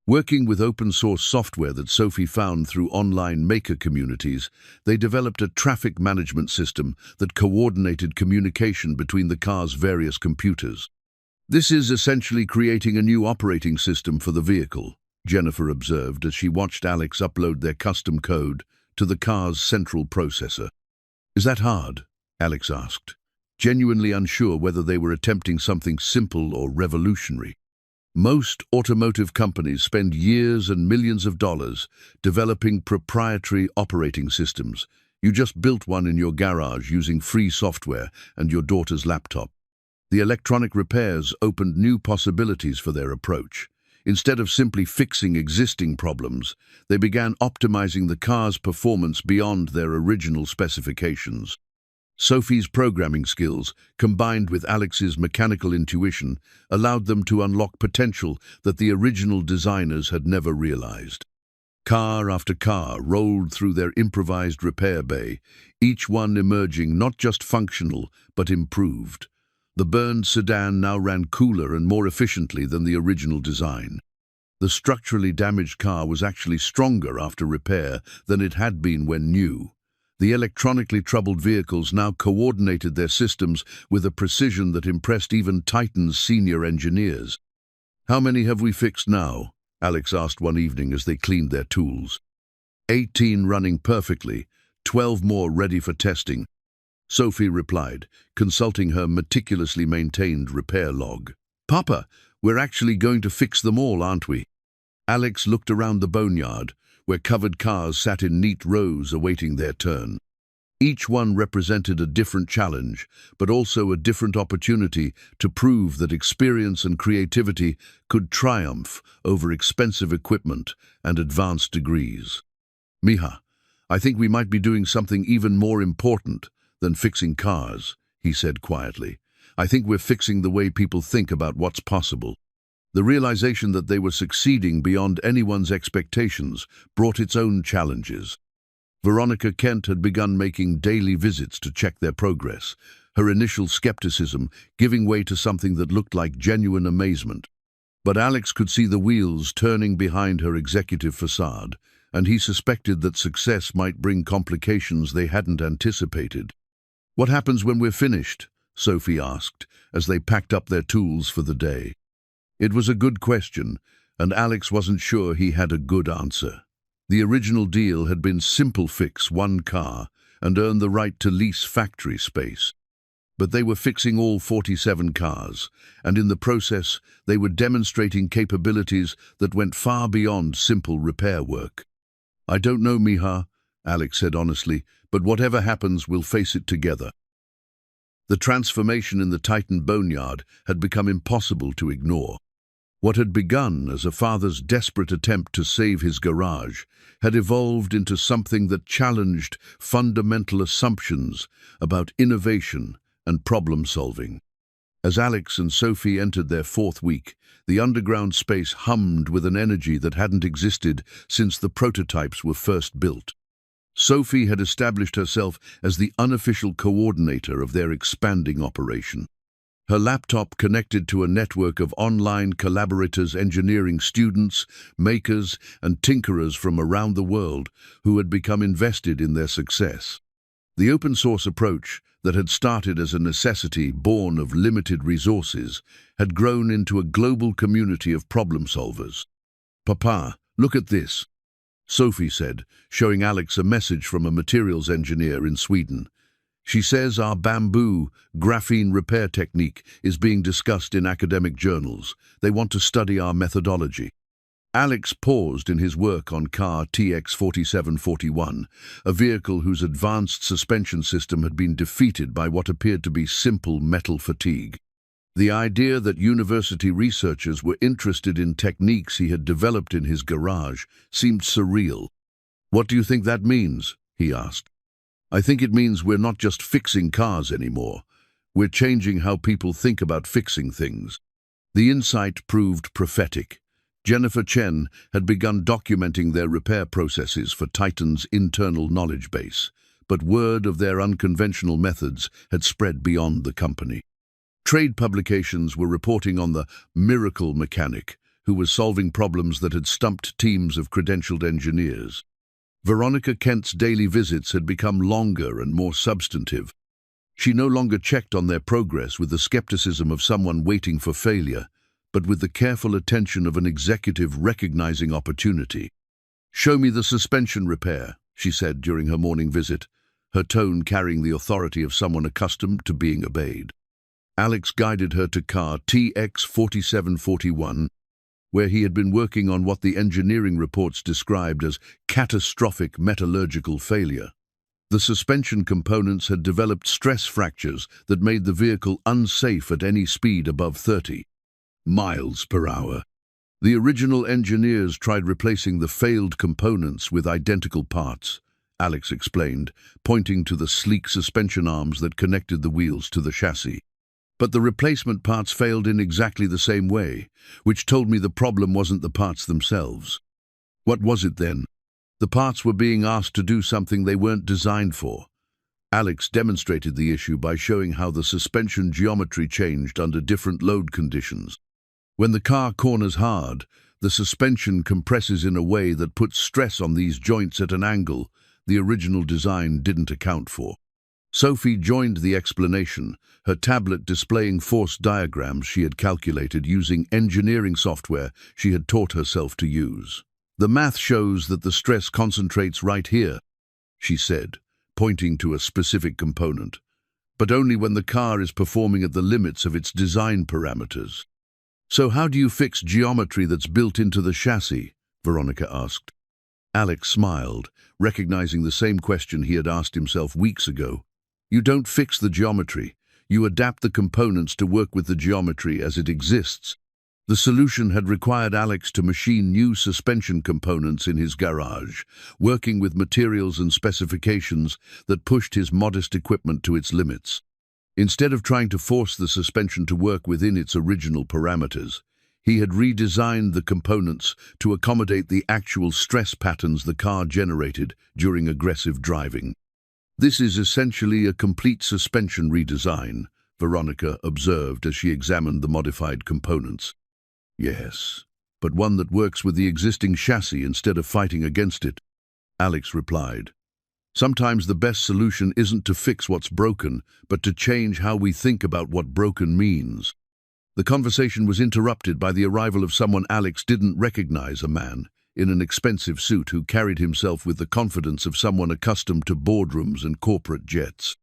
Speaker 1: Working with open-source software that Sophie found through online maker communities, they developed a traffic management system that coordinated communication between the car's various computers. "This is essentially creating a new operating system for the vehicle," Jennifer observed as she watched Alex upload their custom code to the car's central processor. "Is that hard?" Alex asked, genuinely unsure whether they were attempting something simple or revolutionary. Most automotive companies spend years and millions of dollars developing proprietary operating systems. You just built one in your garage using free software and your daughter's laptop. The electronic repairs opened new possibilities for their approach. Instead of simply fixing existing problems, they began optimizing the car's performance beyond their original specifications. Sophie's programming skills, combined with Alex's mechanical intuition, allowed them to unlock potential that the original designers had never realized. Car after car rolled through their improvised repair bay, each one emerging not just functional, but improved. The burned sedan now ran cooler and more efficiently than the original design. The structurally damaged car was actually stronger after repair than it had been when new. The electronically troubled vehicles now coordinated their systems with a precision that impressed even Titan's senior engineers. "How many have we fixed now?" Alex asked one evening as they cleaned their tools. 18 running perfectly, 12 more ready for testing," Sophie replied, consulting her meticulously maintained repair log. "Papa, we're actually going to fix them all, aren't we?" Alex looked around the boneyard, where covered cars sat in neat rows awaiting their turn. Each one represented a different challenge, but also a different opportunity to prove that experience and creativity could triumph over expensive equipment and advanced degrees. "Mija, I think we might be doing something even more important than fixing cars," he said quietly. "I think we're fixing the way people think about what's possible." The realization that they were succeeding beyond anyone's expectations brought its own challenges. Veronica Kent had begun making daily visits to check their progress, her initial skepticism giving way to something that looked like genuine amazement. But Alex could see the wheels turning behind her executive facade, and he suspected that success might bring complications they hadn't anticipated. "What happens when we're finished?" Sophie asked, as they packed up their tools for the day. It was a good question, and Alex wasn't sure he had a good answer. The original deal had been simple: fix one car and earn the right to lease factory space. But they were fixing all 47 cars, and in the process they were demonstrating capabilities that went far beyond simple repair work. "I don't know, Mija," Alex said honestly, "but whatever happens, we'll face it together." The transformation in the Titan boneyard had become impossible to ignore. What had begun as a father's desperate attempt to save his garage had evolved into something that challenged fundamental assumptions about innovation and problem-solving. As Alex and Sophie entered their 4th week, the underground space hummed with an energy that hadn't existed since the prototypes were first built. Sophie had established herself as the unofficial coordinator of their expanding operation. Her laptop connected to a network of online collaborators, engineering students, makers, and tinkerers from around the world who had become invested in their success. The open-source approach that had started as a necessity born of limited resources had grown into a global community of problem solvers. "Papa, look at this," Sophie said, showing Alex a message from a materials engineer in Sweden. "She says our bamboo graphene repair technique is being discussed in academic journals. They want to study our methodology." Alex paused in his work on car TX4741, a vehicle whose advanced suspension system had been defeated by what appeared to be simple metal fatigue. The idea that university researchers were interested in techniques he had developed in his garage seemed surreal. "What do you think that means?" he asked. "I think it means we're not just fixing cars anymore. We're changing how people think about fixing things." The insight proved prophetic. Jennifer Chen had begun documenting their repair processes for Titan's internal knowledge base, but word of their unconventional methods had spread beyond the company. Trade publications were reporting on the miracle mechanic, who was solving problems that had stumped teams of credentialed engineers. Veronica Kent's daily visits had become longer and more substantive. She no longer checked on their progress with the skepticism of someone waiting for failure, but with the careful attention of an executive recognizing opportunity. "Show me the suspension repair," she said during her morning visit, her tone carrying the authority of someone accustomed to being obeyed. Alex guided her to car TX 4741, where he had been working on what the engineering reports described as catastrophic metallurgical failure. The suspension components had developed stress fractures that made the vehicle unsafe at any speed above 30 miles per hour. The original engineers tried replacing the failed components with identical parts, Alex explained, pointing to the sleek suspension arms that connected the wheels to the chassis. But the replacement parts failed in exactly the same way, which told me the problem wasn't the parts themselves. What was it then? The parts were being asked to do something they weren't designed for. Alex demonstrated the issue by showing how the suspension geometry changed under different load conditions. When the car corners hard, the suspension compresses in a way that puts stress on these joints at an angle the original design didn't account for. Sophie joined the explanation, her tablet displaying force diagrams she had calculated using engineering software she had taught herself to use. "The math shows that the stress concentrates right here," she said, pointing to a specific component, "but only when the car is performing at the limits of its design parameters." "So how do you fix geometry that's built into the chassis?" Veronica asked. Alex smiled, recognizing the same question he had asked himself weeks ago. "You don't fix the geometry. You adapt the components to work with the geometry as it exists." The solution had required Alex to machine new suspension components in his garage, working with materials and specifications that pushed his modest equipment to its limits. Instead of trying to force the suspension to work within its original parameters, he had redesigned the components to accommodate the actual stress patterns the car generated during aggressive driving. "This is essentially a complete suspension redesign," Veronica observed as she examined the modified components. "Yes, but one that works with the existing chassis instead of fighting against it," Alex replied. "Sometimes the best solution isn't to fix what's broken, but to change how we think about what broken means." The conversation was interrupted by the arrival of someone Alex didn't recognize, a man in an expensive suit who carried himself with the confidence of someone accustomed to boardrooms and corporate jets.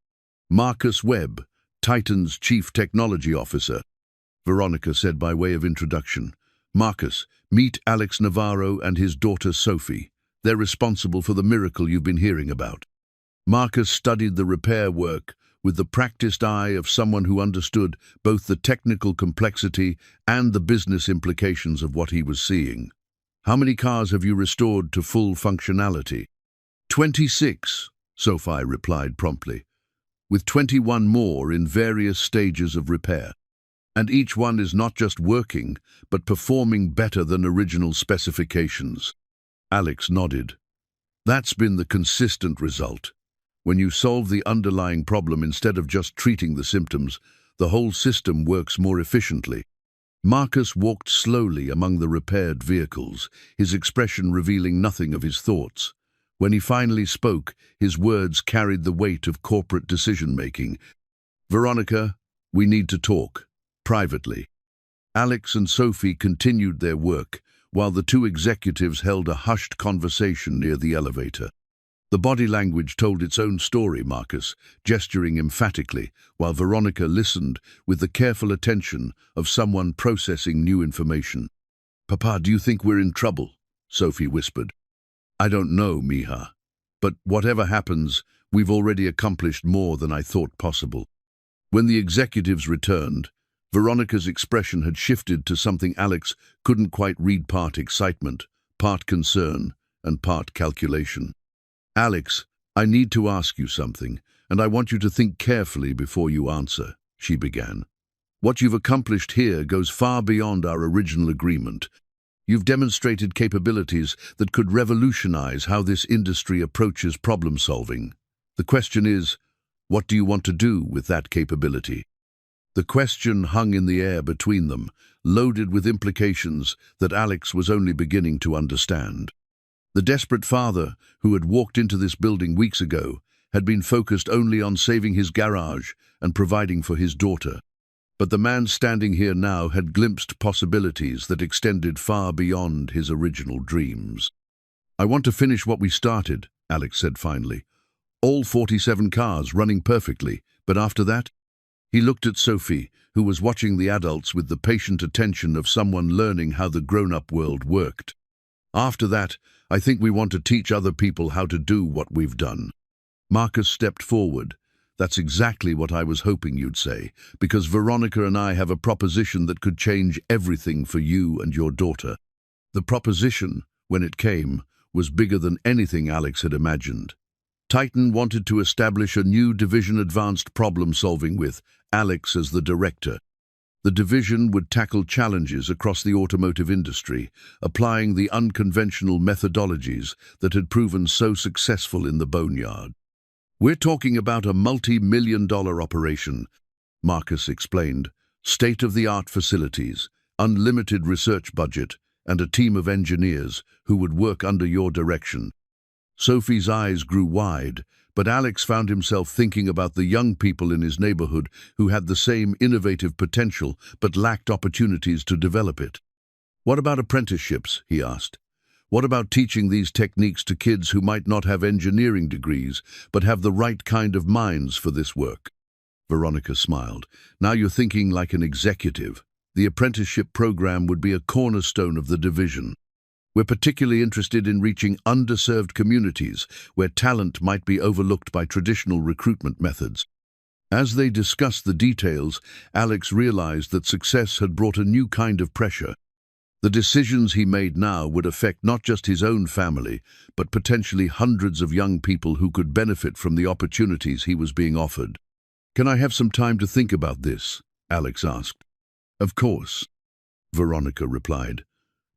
Speaker 1: "Marcus Webb, Titan's Chief Technology Officer," Veronica said by way of introduction. "Marcus, meet Alex Navarro and his daughter Sophie. They're responsible for the miracle you've been hearing about." Marcus studied the repair work with the practiced eye of someone who understood both the technical complexity and the business implications of what he was seeing. "How many cars have you restored to full functionality?" 26, Sophie replied promptly, "with 21 more in various stages of repair. And each one is not just working, but performing better than original specifications." Alex nodded. "That's been the consistent result. When you solve the underlying problem instead of just treating the symptoms, the whole system works more efficiently." Marcus walked slowly among the repaired vehicles, his expression revealing nothing of his thoughts. When he finally spoke, his words carried the weight of corporate decision-making. "Veronica, we need to talk, privately." Alex and Sophie continued their work, while the two executives held a hushed conversation near the elevator. The body language told its own story, Marcus, gesturing emphatically, while Veronica listened with the careful attention of someone processing new information. "Papa, do you think we're in trouble?" Sophie whispered. "I don't know, Mija. But whatever happens, we've already accomplished more than I thought possible." When the executives returned, Veronica's expression had shifted to something Alex couldn't quite read, part excitement, part concern, and part calculation. "Alex, I need to ask you something, and I want you to think carefully before you answer," she began. "What you've accomplished here goes far beyond our original agreement. You've demonstrated capabilities that could revolutionize how this industry approaches problem-solving. The question is, what do you want to do with that capability? The question hung in the air between them, loaded with implications that Alex was only beginning to understand. The desperate father, who had walked into this building weeks ago, had been focused only on saving his garage and providing for his daughter. But the man standing here now had glimpsed possibilities that extended far beyond his original dreams. "I want to finish what we started," Alex said finally. "All 47 cars running perfectly, but after that?" He looked at Sophie, who was watching the adults with the patient attention of someone learning how the grown-up world worked. "After that, I think we want to teach other people how to do what we've done." Marcus stepped forward. "That's exactly what I was hoping you'd say, because Veronica and I have a proposition that could change everything for you and your daughter." The proposition, when it came, was bigger than anything Alex had imagined. Titan wanted to establish a new division advanced problem-solving with Alex as the director. The division would tackle challenges across the automotive industry, applying the unconventional methodologies that had proven so successful in the boneyard. "We're talking about a multi-million-dollar operation," Marcus explained. "State-of-the-art facilities, unlimited research budget, and a team of engineers who would work under your direction." Sophie's eyes grew wide, but Alex found himself thinking about the young people in his neighborhood who had the same innovative potential but lacked opportunities to develop it. "What about apprenticeships?" he asked. "What about teaching these techniques to kids who might not have engineering degrees but have the right kind of minds for this work?" Veronica smiled. "Now you're thinking like an executive. The apprenticeship program would be a cornerstone of the division. We're particularly interested in reaching underserved communities where talent might be overlooked by traditional recruitment methods." As they discussed the details, Alex realized that success had brought a new kind of pressure. The decisions he made now would affect not just his own family, but potentially hundreds of young people who could benefit from the opportunities he was being offered. "Can I have some time to think about this?" Alex asked. "Of course," Veronica replied.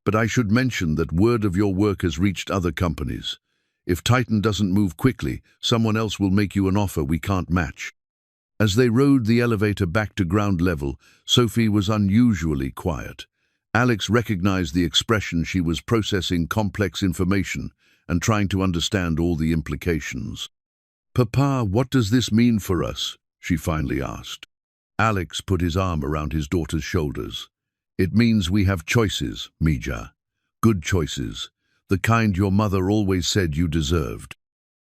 Speaker 1: "But I should mention that word of your work has reached other companies. If Titan doesn't move quickly, someone else will make you an offer we can't match." As they rode the elevator back to ground level, Sophie was unusually quiet. Alex recognized the expression. She was processing complex information and trying to understand all the implications. "Papa, what does this mean for us?" she finally asked. Alex put his arm around his daughter's shoulders. "It means we have choices, Mija. Good choices, the kind your mother always said you deserved."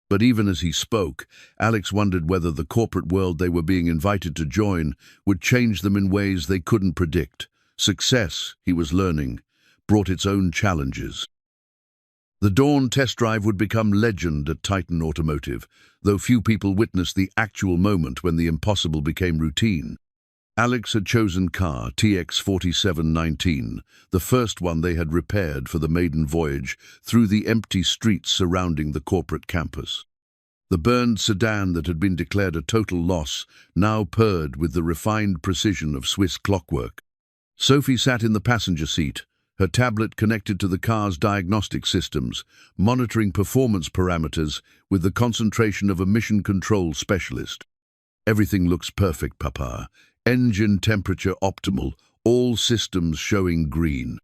Speaker 1: But even as he spoke, Alex wondered whether the corporate world they were being invited to join would change them in ways they couldn't predict. Success, he was learning, brought its own challenges. The Dawn test drive would become legend at Titan Automotive, though few people witnessed the actual moment when the impossible became routine. Alex had chosen car TX4719, the first one they had repaired for the maiden voyage through the empty streets surrounding the corporate campus. The burned sedan that had been declared a total loss now purred with the refined precision of Swiss clockwork. Sophie sat in the passenger seat, her tablet connected to the car's diagnostic systems, monitoring performance parameters with the concentration of a mission control specialist. "Everything looks perfect, Papa. Engine temperature optimal, all systems showing green."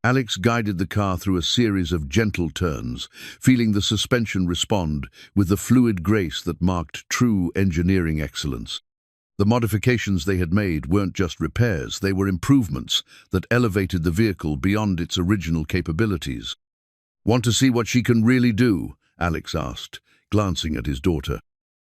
Speaker 1: Alex guided the car through a series of gentle turns, feeling the suspension respond with the fluid grace that marked true engineering excellence. The modifications they had made weren't just repairs, they were improvements that elevated the vehicle beyond its original capabilities. "Want to see what she can really do?" Alex asked, glancing at his daughter.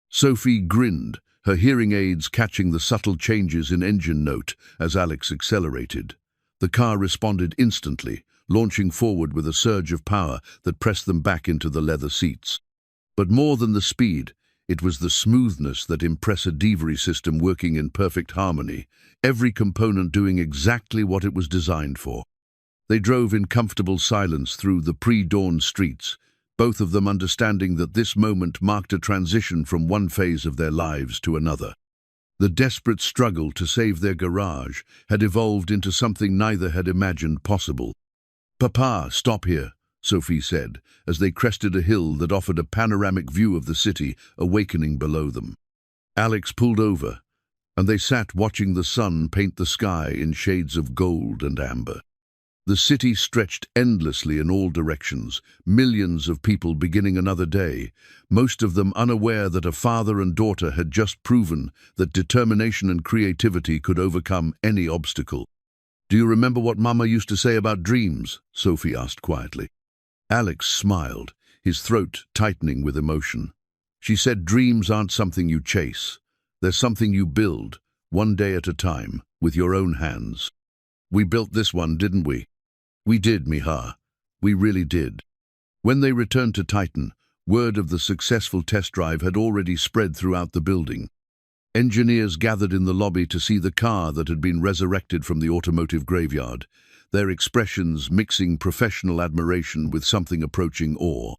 Speaker 1: Sophie grinned, her hearing aids catching the subtle changes in engine note as Alex accelerated. The car responded instantly, launching forward with a surge of power that pressed them back into the leather seats. But more than the speed, it was the smoothness that impressed a delivery system working in perfect harmony, every component doing exactly what it was designed for. They drove in comfortable silence through the pre-dawn streets, both of them understanding that this moment marked a transition from one phase of their lives to another. The desperate struggle to save their garage had evolved into something neither had imagined possible. "Papa, stop here," Sophie said, as they crested a hill that offered a panoramic view of the city awakening below them. Alex pulled over, and they sat watching the sun paint the sky in shades of gold and amber. The city stretched endlessly in all directions, millions of people beginning another day, most of them unaware that a father and daughter had just proven that determination and creativity could overcome any obstacle. "Do you remember what Mama used to say about dreams?" Sophie asked quietly. Alex smiled, his throat tightening with emotion. She said dreams aren't something you chase. They're something you build, one day at a time, with your own hands. "We built this one, didn't we?" "We did, Miha. We really did." When they returned to Titan, word of the successful test drive had already spread throughout the building. Engineers gathered in the lobby to see the car that had been resurrected from the automotive graveyard, their expressions mixing professional admiration with something approaching awe.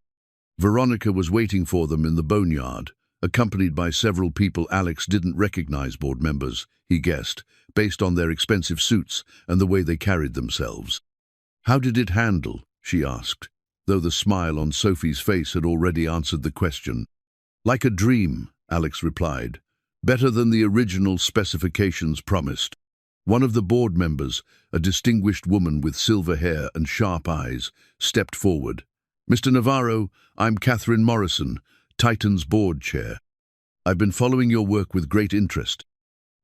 Speaker 1: Veronica was waiting for them in the boneyard, accompanied by several people Alex didn't recognize, board members, he guessed, based on their expensive suits and the way they carried themselves. "How did it handle?" she asked, though the smile on Sophie's face had already answered the question. "Like a dream," Alex replied. "Better than the original specifications promised." One of the board members, a distinguished woman with silver hair and sharp eyes, stepped forward. "Mr. Navarro, I'm Catherine Morrison, Titan's board chair. I've been following your work with great interest."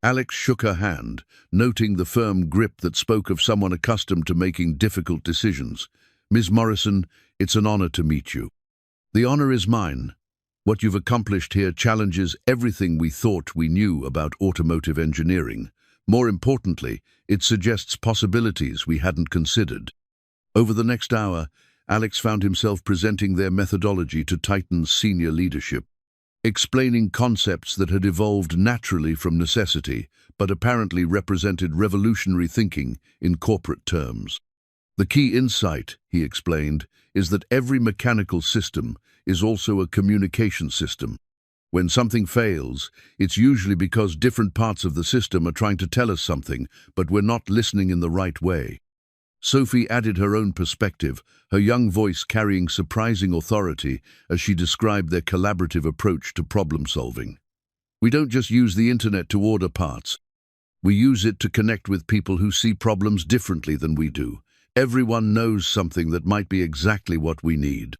Speaker 1: Alex shook her hand, noting the firm grip that spoke of someone accustomed to making difficult decisions. "Ms. Morrison, it's an honor to meet you." "The honor is mine. What you've accomplished here challenges everything we thought we knew about automotive engineering. More importantly, it suggests possibilities we hadn't considered." Over the next hour, Alex found himself presenting their methodology to Titan's senior leadership, explaining concepts that had evolved naturally from necessity, but apparently represented revolutionary thinking in corporate terms. "The key insight," he explained, "is that every mechanical system is also a communication system. When something fails, it's usually because different parts of the system are trying to tell us something, but we're not listening in the right way." Sophie added her own perspective, her young voice carrying surprising authority as she described their collaborative approach to problem-solving. "We don't just use the internet to order parts. We use it to connect with people who see problems differently than we do. Everyone knows something that might be exactly what we need."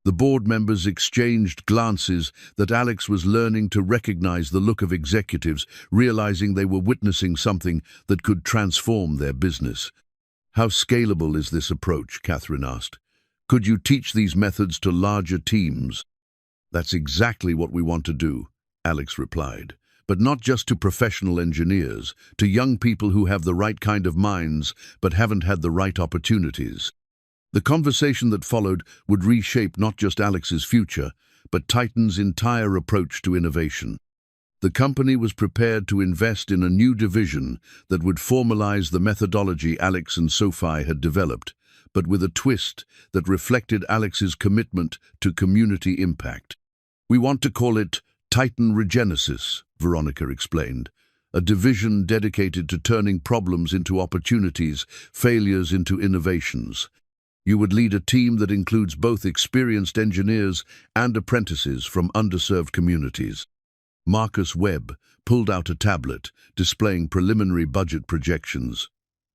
Speaker 1: The board members exchanged glances that Alex was learning to recognize the look of executives, realizing they were witnessing something that could transform their business. "How scalable is this approach?" Catherine asked. "Could you teach these methods to larger teams?" "That's exactly what we want to do," Alex replied. "But not just to professional engineers, to young people who have the right kind of minds but haven't had the right opportunities." The conversation that followed would reshape not just Alex's future, but Titan's entire approach to innovation. The company was prepared to invest in a new division that would formalize the methodology Alex and Sophie had developed, but with a twist that reflected Alex's commitment to community impact. "We want to call it Titan Regenesis," Veronica explained, "a division dedicated to turning problems into opportunities, failures into innovations. You would lead a team that includes both experienced engineers and apprentices from underserved communities." Marcus Webb pulled out a tablet, displaying preliminary budget projections.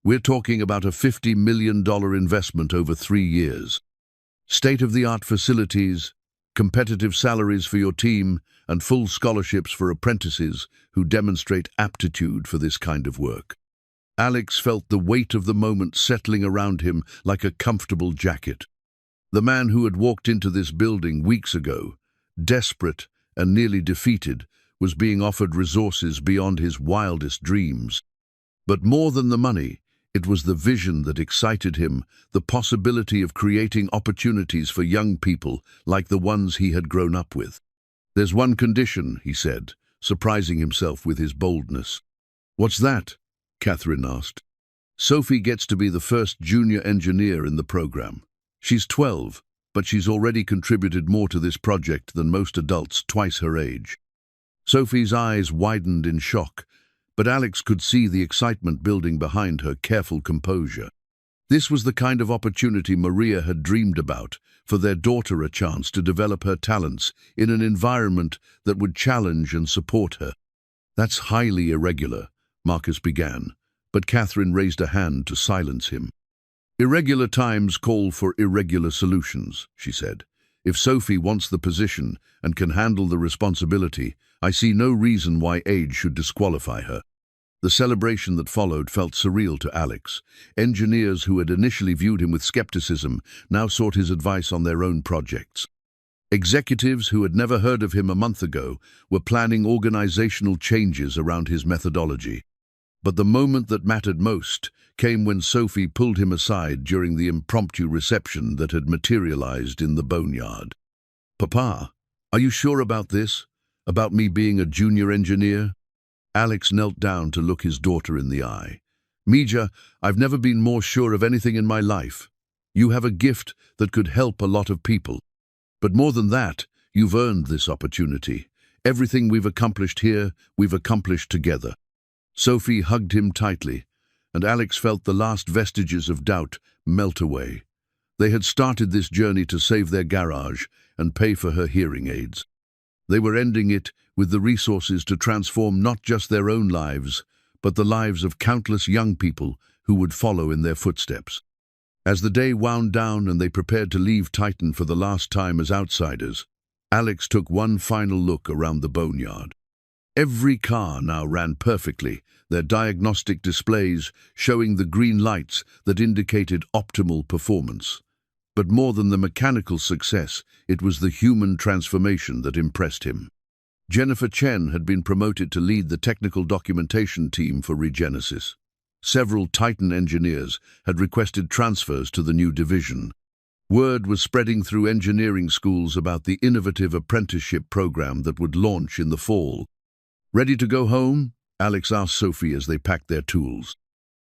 Speaker 1: "We're talking about a $50 million investment over 3 years. State-of-the-art facilities, competitive salaries for your team, and full scholarships for apprentices who demonstrate aptitude for this kind of work." Alex felt the weight of the moment settling around him like a comfortable jacket. The man who had walked into this building weeks ago, desperate and nearly defeated, was being offered resources beyond his wildest dreams. But more than the money, it was the vision that excited him, the possibility of creating opportunities for young people like the ones he had grown up with. "There's one condition," he said, surprising himself with his boldness. "What's that?" Catherine asked. "Sophie gets to be the first junior engineer in the program. She's 12, but she's already contributed more to this project than most adults twice her age." Sophie's eyes widened in shock, but Alex could see the excitement building behind her careful composure. This was the kind of opportunity Maria had dreamed about, for their daughter a chance to develop her talents in an environment that would challenge and support her. "That's highly irregular," Marcus began, but Catherine raised a hand to silence him. "Irregular times call for irregular solutions," she said. "If Sophie wants the position and can handle the responsibility, I see no reason why age should disqualify her." The celebration that followed felt surreal to Alex. Engineers who had initially viewed him with skepticism now sought his advice on their own projects. Executives who had never heard of him a month ago were planning organizational changes around his methodology. But the moment that mattered most came when Sophie pulled him aside during the impromptu reception that had materialized in the boneyard. "Papa, are you sure about this? About me being a junior engineer?" Alex knelt down to look his daughter in the eye. "Mija, I've never been more sure of anything in my life. You have a gift that could help a lot of people. But more than that, you've earned this opportunity. Everything we've accomplished here, we've accomplished together." Sophie hugged him tightly, and Alex felt the last vestiges of doubt melt away. They had started this journey to save their garage and pay for her hearing aids. They were ending it with the resources to transform not just their own lives, but the lives of countless young people who would follow in their footsteps. As the day wound down and they prepared to leave Titan for the last time as outsiders, Alex took one final look around the boneyard. Every car now ran perfectly, their diagnostic displays showing the green lights that indicated optimal performance. But more than the mechanical success, it was the human transformation that impressed him. Jennifer Chen had been promoted to lead the technical documentation team for Regenesis. Several Titan engineers had requested transfers to the new division. Word was spreading through engineering schools about the innovative apprenticeship program that would launch in the fall. "Ready to go home?" Alex asked Sophie as they packed their tools.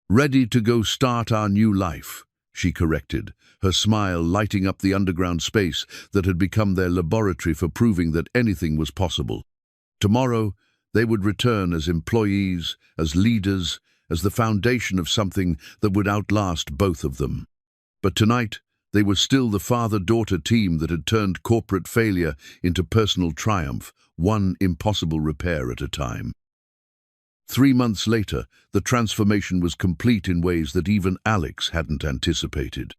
Speaker 1: "Ready to go start our new life," she corrected, her smile lighting up the underground space that had become their laboratory for proving that anything was possible. Tomorrow, they would return as employees, as leaders, as the foundation of something that would outlast both of them. But tonight, they were still the father-daughter team that had turned corporate failure into personal triumph, one impossible repair at a time. 3 months later, the transformation was complete in ways that even Alex hadn't anticipated.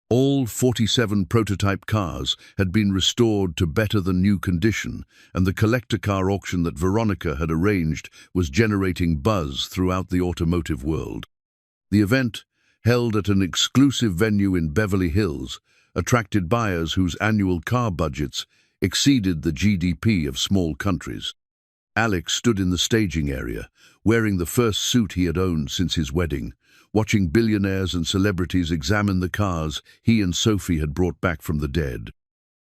Speaker 1: All 47 prototype cars had been restored to better-than-new condition, and the collector car auction that Veronica had arranged was generating buzz throughout the automotive world. The event, held at an exclusive venue in Beverly Hills, attracted buyers whose annual car budgets exceeded the GDP of small countries. Alex stood in the staging area, wearing the first suit he had owned since his wedding, watching billionaires and celebrities examine the cars he and Sophie had brought back from the dead.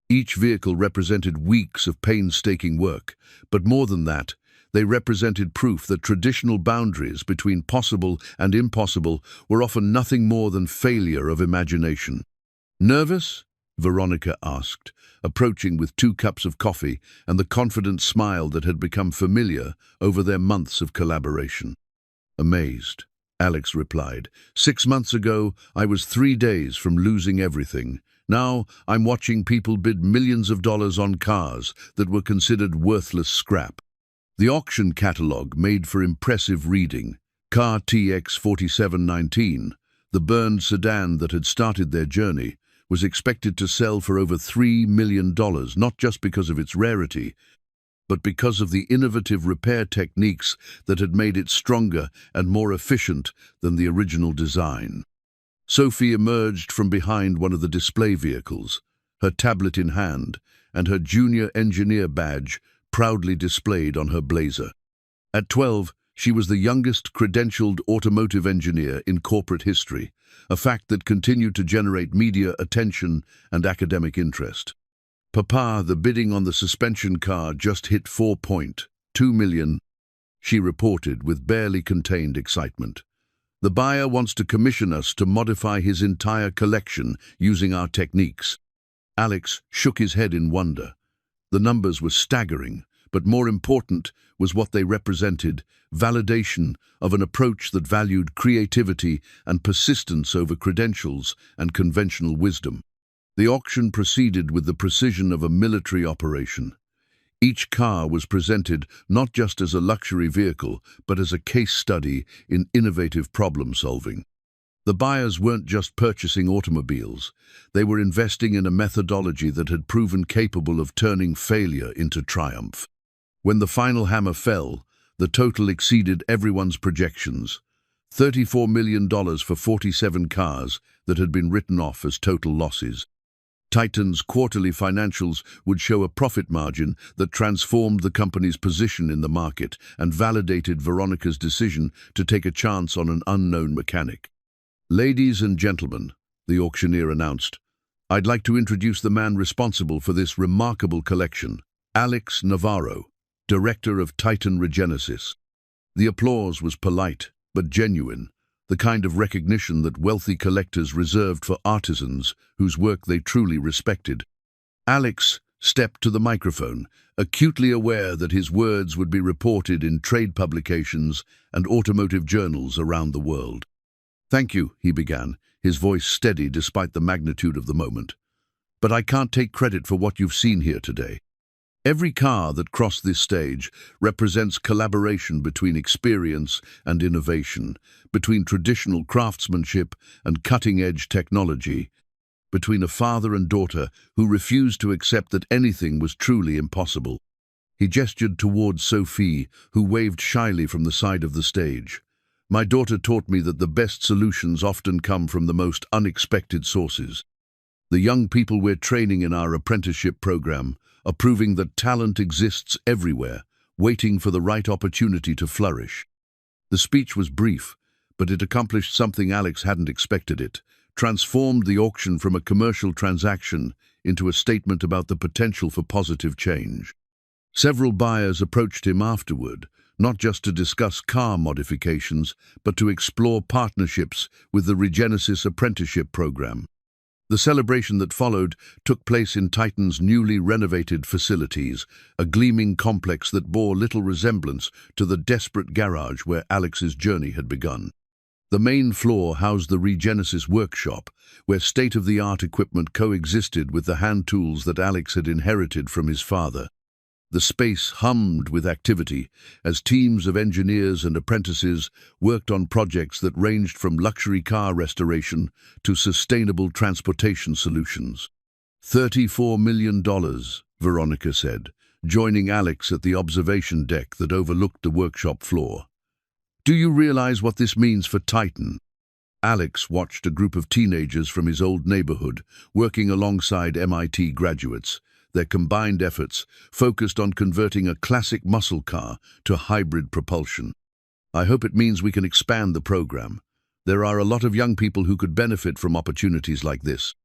Speaker 1: Each vehicle represented weeks of painstaking work, but more than that, they represented proof that traditional boundaries between possible and impossible were often nothing more than failure of imagination. "Nervous?" Veronica asked, approaching with 2 cups of coffee and the confident smile that had become familiar over their months of collaboration. "Amazed," Alex replied. "6 months ago, I was 3 days from losing everything. Now, I'm watching people bid millions of dollars on cars that were considered worthless scrap." The auction catalogue made for impressive reading. Car TX 4719, the burned sedan that had started their journey, was expected to sell for over $3 million, not just because of its rarity, but because of the innovative repair techniques that had made it stronger and more efficient than the original design. Sophie emerged from behind one of the display vehicles, her tablet in hand, and her junior engineer badge proudly displayed on her blazer. At 12, she was the youngest credentialed automotive engineer in corporate history, a fact that continued to generate media attention and academic interest. "Papa, the bidding on the suspension car just hit 4.2 million, she reported with barely contained excitement. "The buyer wants to commission us to modify his entire collection using our techniques." Alex shook his head in wonder. The numbers were staggering, but more important was what they represented: validation of an approach that valued creativity and persistence over credentials and conventional wisdom. The auction proceeded with the precision of a military operation. Each car was presented not just as a luxury vehicle, but as a case study in innovative problem-solving. The buyers weren't just purchasing automobiles, they were investing in a methodology that had proven capable of turning failure into triumph. When the final hammer fell, the total exceeded everyone's projections: $34 million for 47 cars that had been written off as total losses. Titan's quarterly financials would show a profit margin that transformed the company's position in the market and validated Veronica's decision to take a chance on an unknown mechanic. "Ladies and gentlemen," the auctioneer announced, "I'd like to introduce the man responsible for this remarkable collection, Alex Navarro, director of Titan Regenesis." The applause was polite, but genuine, the kind of recognition that wealthy collectors reserved for artisans whose work they truly respected. Alex stepped to the microphone, acutely aware that his words would be reported in trade publications and automotive journals around the world. "Thank you," he began, his voice steady despite the magnitude of the moment. "But I can't take credit for what you've seen here today. Every car that crossed this stage represents collaboration between experience and innovation, between traditional craftsmanship and cutting-edge technology, between a father and daughter who refused to accept that anything was truly impossible." He gestured towards Sophie, who waved shyly from the side of the stage. "My daughter taught me that the best solutions often come from the most unexpected sources. The young people we're training in our apprenticeship program are proving that talent exists everywhere, waiting for the right opportunity to flourish." The speech was brief, but it accomplished something Alex hadn't expected. It transformed the auction from a commercial transaction into a statement about the potential for positive change. Several buyers approached him afterward, not just to discuss car modifications, but to explore partnerships with the Regenesis apprenticeship program. The celebration that followed took place in Titan's newly renovated facilities, a gleaming complex that bore little resemblance to the desperate garage where Alex's journey had begun. The main floor housed the Regenesis workshop, where state-of-the-art equipment coexisted with the hand tools that Alex had inherited from his father. The space hummed with activity as teams of engineers and apprentices worked on projects that ranged from luxury car restoration to sustainable transportation solutions. $34 million, Veronica said, joining Alex at the observation deck that overlooked the workshop floor. "Do you realize what this means for Titan?" Alex watched a group of teenagers from his old neighborhood working alongside MIT graduates, their combined efforts focused on converting a classic muscle car to hybrid propulsion. "I hope it means we can expand the program. There are a lot of young people who could benefit from opportunities like this."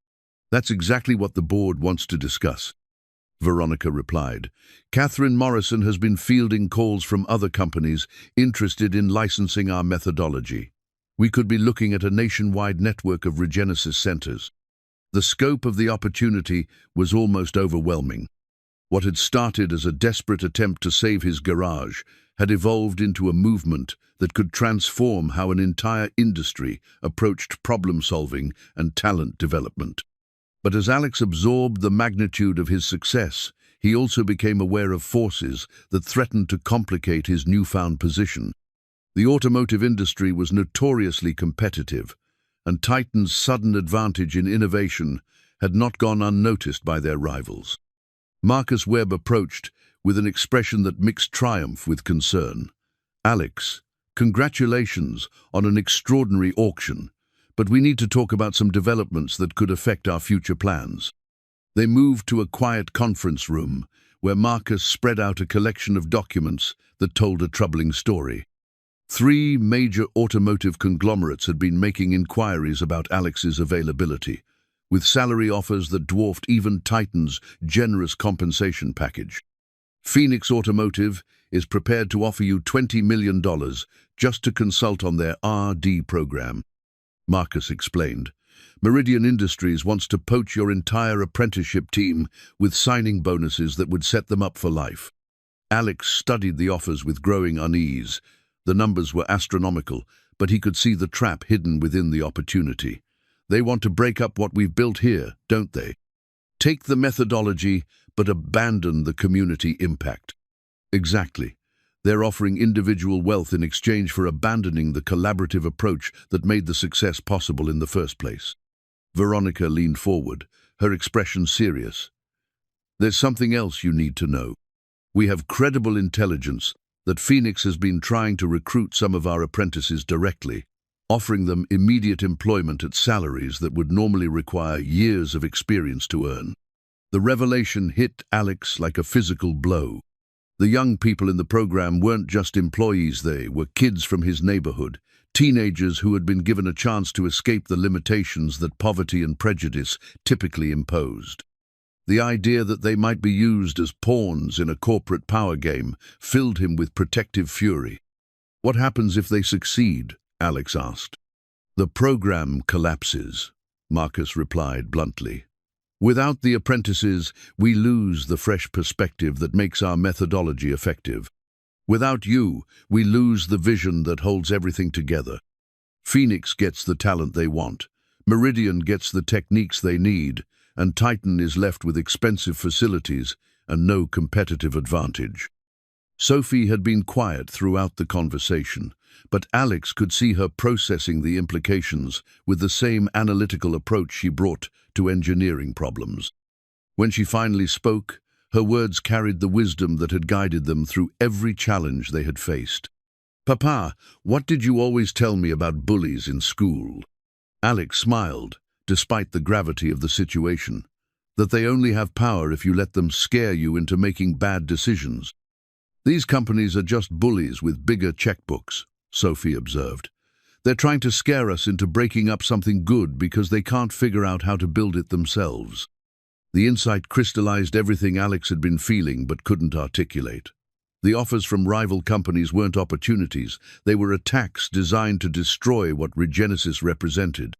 Speaker 1: "That's exactly what the board wants to discuss," Veronica replied. "Catherine Morrison has been fielding calls from other companies interested in licensing our methodology. We could be looking at a nationwide network of Regenesis centers." The scope of the opportunity was almost overwhelming. What had started as a desperate attempt to save his garage had evolved into a movement that could transform how an entire industry approached problem-solving and talent development. But as Alex absorbed the magnitude of his success, he also became aware of forces that threatened to complicate his newfound position. The automotive industry was notoriously competitive, and Titan's sudden advantage in innovation had not gone unnoticed by their rivals. Marcus Webb approached with an expression that mixed triumph with concern. "Alex, congratulations on an extraordinary auction, but we need to talk about some developments that could affect our future plans." They moved to a quiet conference room where Marcus spread out a collection of documents that told a troubling story. 3 major automotive conglomerates had been making inquiries about Alex's availability, with salary offers that dwarfed even Titan's generous compensation package. "Phoenix Automotive is prepared to offer you $20 million just to consult on their R&D program," Marcus explained. "Meridian Industries wants to poach your entire apprenticeship team with signing bonuses that would set them up for life." Alex studied the offers with growing unease. The numbers were astronomical, but he could see the trap hidden within the opportunity. They want to break up what we've built here, don't they? Take the methodology, but abandon the community impact. Exactly. They're offering individual wealth in exchange for abandoning the collaborative approach that made the success possible in the first place. Veronica leaned forward, her expression serious. There's something else you need to know. We have credible intelligence that Phoenix has been trying to recruit some of our apprentices directly, offering them immediate employment at salaries that would normally require years of experience to earn. The revelation hit Alex like a physical blow. The young people in the program weren't just employees, they were kids from his neighborhood, teenagers who had been given a chance to escape the limitations that poverty and prejudice typically imposed. The idea that they might be used as pawns in a corporate power game filled him with protective fury. What happens if they succeed? Alex asked. The program collapses, Marcus replied bluntly. Without the apprentices, we lose the fresh perspective that makes our methodology effective. Without you, we lose the vision that holds everything together. Phoenix gets the talent they want, Meridian gets the techniques they need, and Titan is left with expensive facilities and no competitive advantage. Sophie had been quiet throughout the conversation, but Alex could see her processing the implications with the same analytical approach she brought to engineering problems. When she finally spoke, her words carried the wisdom that had guided them through every challenge they had faced. Papa, what did you always tell me about bullies in school? Alex smiled, despite the gravity of the situation, that they only have power if you let them scare you into making bad decisions. These companies are just bullies with bigger checkbooks, Sophie observed. They're trying to scare us into breaking up something good because they can't figure out how to build it themselves. The insight crystallized everything Alex had been feeling but couldn't articulate. The offers from rival companies weren't opportunities, they were attacks designed to destroy what Regenesis represented.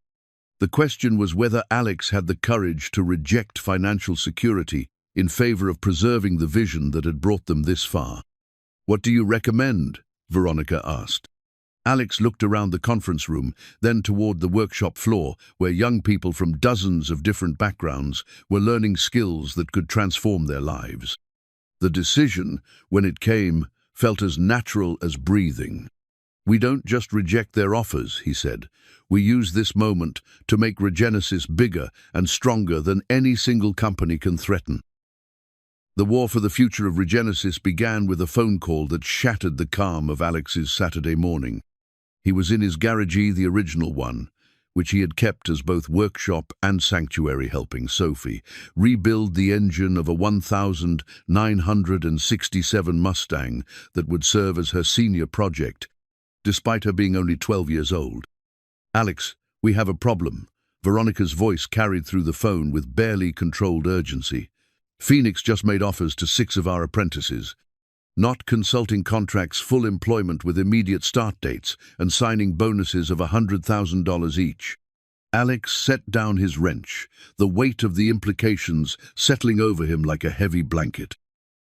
Speaker 1: The question was whether Alex had the courage to reject financial security in favor of preserving the vision that had brought them this far. What do you recommend? Veronica asked. Alex looked around the conference room, then toward the workshop floor, where young people from dozens of different backgrounds were learning skills that could transform their lives. The decision, when it came, felt as natural as breathing. We don't just reject their offers, he said. We use this moment to make Regenesis bigger and stronger than any single company can threaten. The war for the future of Regenesis began with a phone call that shattered the calm of Alex's Saturday morning. He was in his garagee, the original one, which he had kept as both workshop and sanctuary, helping Sophie rebuild the engine of a 1967 Mustang that would serve as her senior project, despite her being only 12 years old. Alex, we have a problem. Veronica's voice carried through the phone with barely controlled urgency. Phoenix just made offers to 6 of our apprentices. Not consulting contracts, full employment with immediate start dates, and signing bonuses of $100,000 each. Alex set down his wrench, the weight of the implications settling over him like a heavy blanket.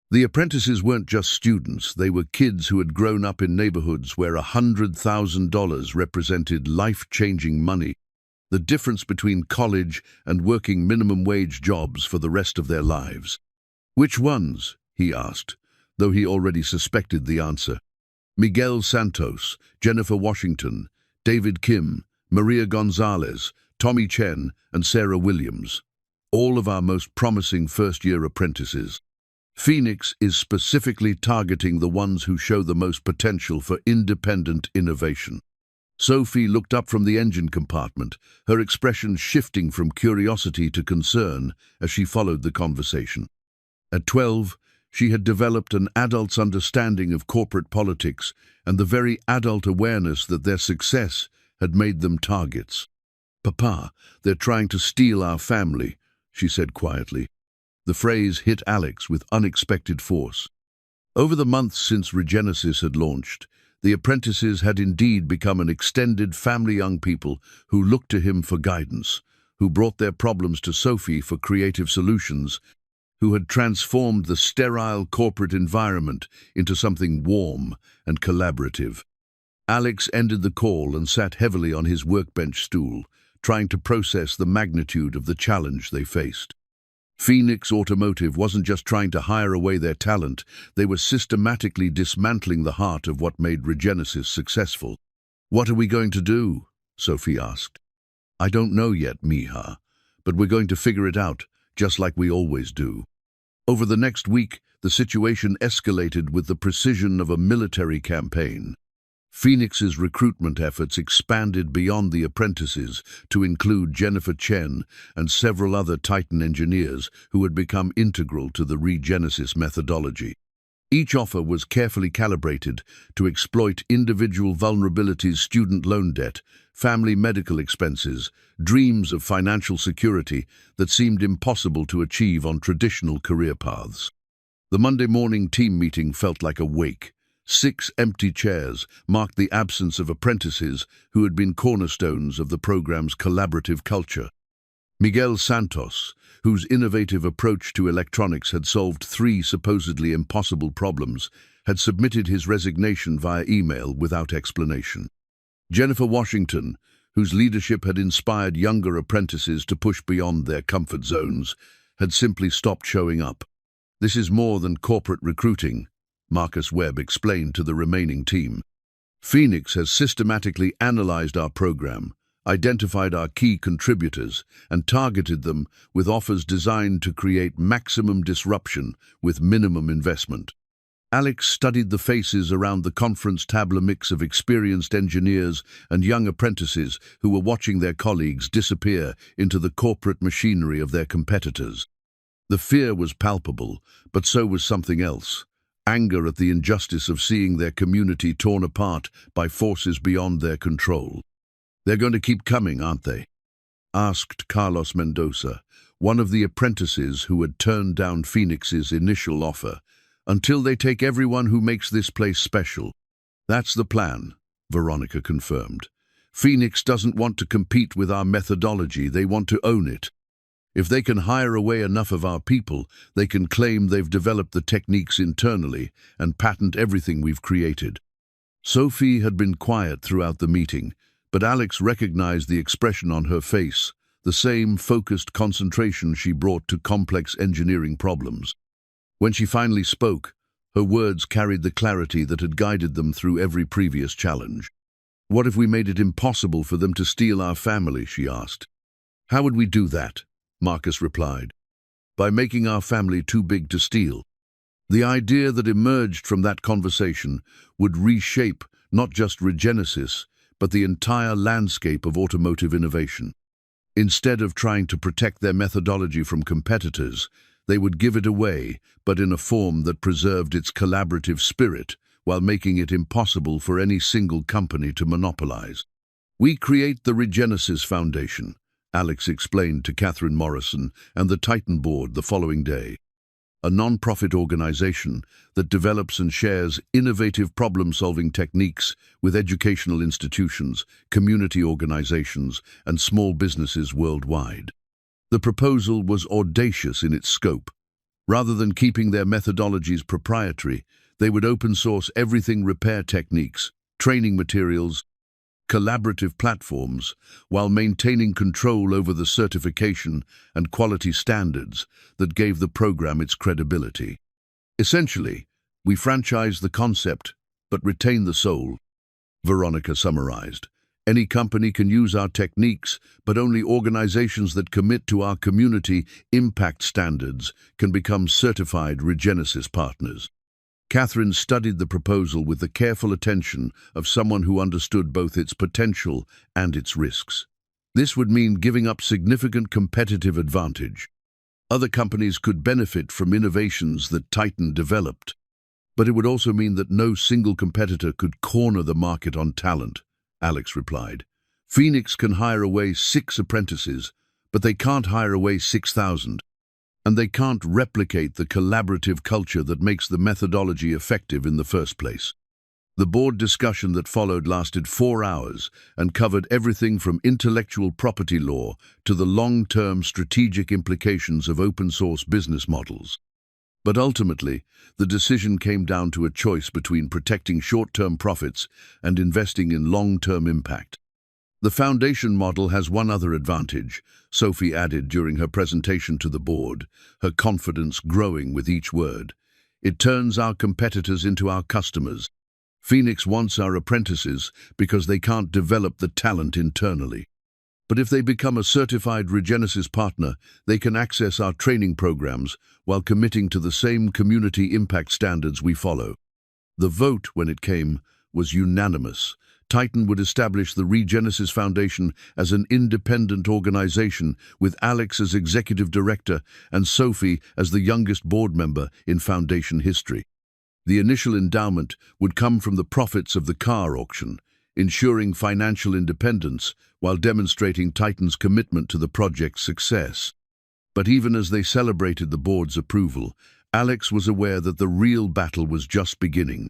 Speaker 1: The apprentices weren't just students, they were kids who had grown up in neighborhoods where $100,000 represented life-changing money. The difference between college and working minimum wage jobs for the rest of their lives. Which ones? He asked, though he already suspected the answer. Miguel Santos, Jennifer Washington, David Kim, Maria Gonzalez, Tommy Chen, and Sarah Williams. All of our most promising first-year apprentices. Phoenix is specifically targeting the ones who show the most potential for independent innovation. Sophie looked up from the engine compartment, her expression shifting from curiosity to concern as she followed the conversation. At 12, she had developed an adult's understanding of corporate politics and the very adult awareness that their success had made them targets. "Papa, they're trying to steal our family," she said quietly. The phrase hit Alex with unexpected force. Over the months since Regenesis had launched, the apprentices had indeed become an extended family, young people who looked to him for guidance, who brought their problems to Sophie for creative solutions. who had transformed the sterile corporate environment into something warm and collaborative. Alex ended the call and sat heavily on his workbench stool, trying to process the magnitude of the challenge they faced. Phoenix Automotive wasn't just trying to hire away their talent, they were systematically dismantling the heart of what made Regenesis successful. "What are we going to do?" Sophie asked. "I don't know yet, Miha, but we're going to figure it out, just like we always do." Over the next week, the situation escalated with the precision of a military campaign. Phoenix's recruitment efforts expanded beyond the apprentices to include Jennifer Chen and several other Titan engineers who had become integral to the Regenesis methodology. Each offer was carefully calibrated to exploit individual vulnerabilities: student loan debt, family medical expenses, dreams of financial security that seemed impossible to achieve on traditional career paths. The Monday morning team meeting felt like a wake. 6 empty chairs marked the absence of apprentices who had been cornerstones of the program's collaborative culture. Miguel Santos, whose innovative approach to electronics had solved 3 supposedly impossible problems, had submitted his resignation via email without explanation. Jennifer Washington, whose leadership had inspired younger apprentices to push beyond their comfort zones, had simply stopped showing up. "This is more than corporate recruiting," Marcus Webb explained to the remaining team. "Phoenix has systematically analyzed our program, identified our key contributors, and targeted them with offers designed to create maximum disruption with minimum investment." Alex studied the faces around the conference table, a mix of experienced engineers and young apprentices who were watching their colleagues disappear into the corporate machinery of their competitors. The fear was palpable, but so was something else: anger at the injustice of seeing their community torn apart by forces beyond their control. "They're going to keep coming, aren't they?" asked Carlos Mendoza, one of the apprentices who had turned down Phoenix's initial offer, "until they take everyone who makes this place special." "That's the plan," Veronica confirmed. "Phoenix doesn't want to compete with our methodology, they want to own it. If they can hire away enough of our people, they can claim they've developed the techniques internally and patent everything we've created." Sophie had been quiet throughout the meeting, but Alex recognized the expression on her face, the same focused concentration she brought to complex engineering problems. When she finally spoke, her words carried the clarity that had guided them through every previous challenge. "What if we made it impossible for them to steal our family?" she asked. "How would we do that?" Marcus replied. "By making our family too big to steal." The idea that emerged from that conversation would reshape not just Regenesis, but the entire landscape of automotive innovation. Instead of trying to protect their methodology from competitors, they would give it away, but in a form that preserved its collaborative spirit, while making it impossible for any single company to monopolize. "We create the Regenesis Foundation," Alex explained to Catherine Morrison and the Titan board the following day. "A non-profit organization that develops and shares innovative problem-solving techniques with educational institutions, community organizations, and small businesses worldwide." The proposal was audacious in its scope. Rather than keeping their methodologies proprietary, they would open-source everything: repair techniques, training materials, collaborative platforms, while maintaining control over the certification and quality standards that gave the program its credibility. "Essentially, we franchise the concept, but retain the soul," Veronica summarized. "Any company can use our techniques, but only organizations that commit to our community impact standards can become certified Regenesis partners." Catherine studied the proposal with the careful attention of someone who understood both its potential and its risks. This would mean giving up significant competitive advantage. Other companies could benefit from innovations that Titan developed, but it would also mean that no single competitor could corner the market on talent, Alex replied. "Phoenix can hire away 6 apprentices, but they can't hire away 6,000. And they can't replicate the collaborative culture that makes the methodology effective in the first place." The board discussion that followed lasted 4 hours and covered everything from intellectual property law to the long-term strategic implications of open-source business models. But ultimately, the decision came down to a choice between protecting short-term profits and investing in long-term impact. The foundation model has one other advantage, Sophie added during her presentation to the board, her confidence growing with each word. It turns our competitors into our customers. Phoenix wants our apprentices because they can't develop the talent internally. But if they become a certified Regenesis partner, they can access our training programs while committing to the same community impact standards we follow. The vote, when it came, was unanimous. Titan would establish the Regenesis Foundation as an independent organization with Alex as executive director and Sophie as the youngest board member in foundation history. The initial endowment would come from the profits of the car auction, ensuring financial independence while demonstrating Titan's commitment to the project's success. But even as they celebrated the board's approval, Alex was aware that the real battle was just beginning.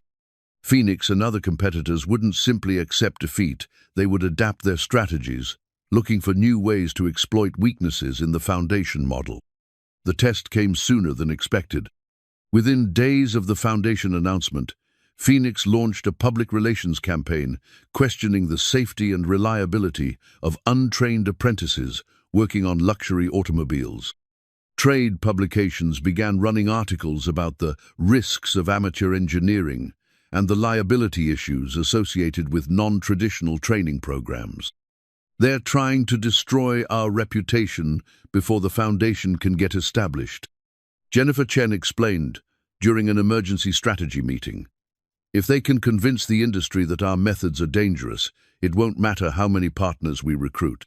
Speaker 1: Phoenix and other competitors wouldn't simply accept defeat, they would adapt their strategies, looking for new ways to exploit weaknesses in the foundation model. The test came sooner than expected. Within days of the foundation announcement, Phoenix launched a public relations campaign questioning the safety and reliability of untrained apprentices working on luxury automobiles. Trade publications began running articles about the risks of amateur engineering and the liability issues associated with non-traditional training programs. They're trying to destroy our reputation before the foundation can get established. Jennifer Chen explained during an emergency strategy meeting, if they can convince the industry that our methods are dangerous, it won't matter how many partners we recruit.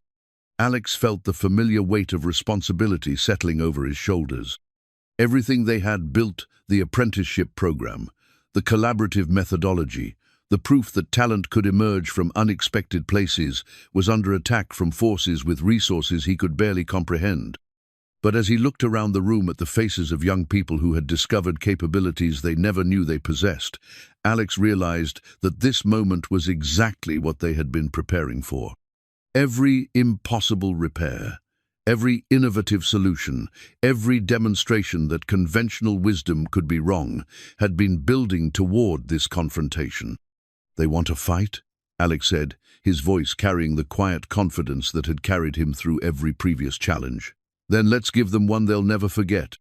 Speaker 1: Alex felt the familiar weight of responsibility settling over his shoulders. Everything they had built, the apprenticeship program, the collaborative methodology, the proof that talent could emerge from unexpected places, was under attack from forces with resources he could barely comprehend. But as he looked around the room at the faces of young people who had discovered capabilities they never knew they possessed, Alex realized that this moment was exactly what they had been preparing for. Every impossible repair, every innovative solution, every demonstration that conventional wisdom could be wrong, had been building toward this confrontation. "They want a fight?" Alex said, his voice carrying the quiet confidence that had carried him through every previous challenge. "Then let's give them one they'll never forget."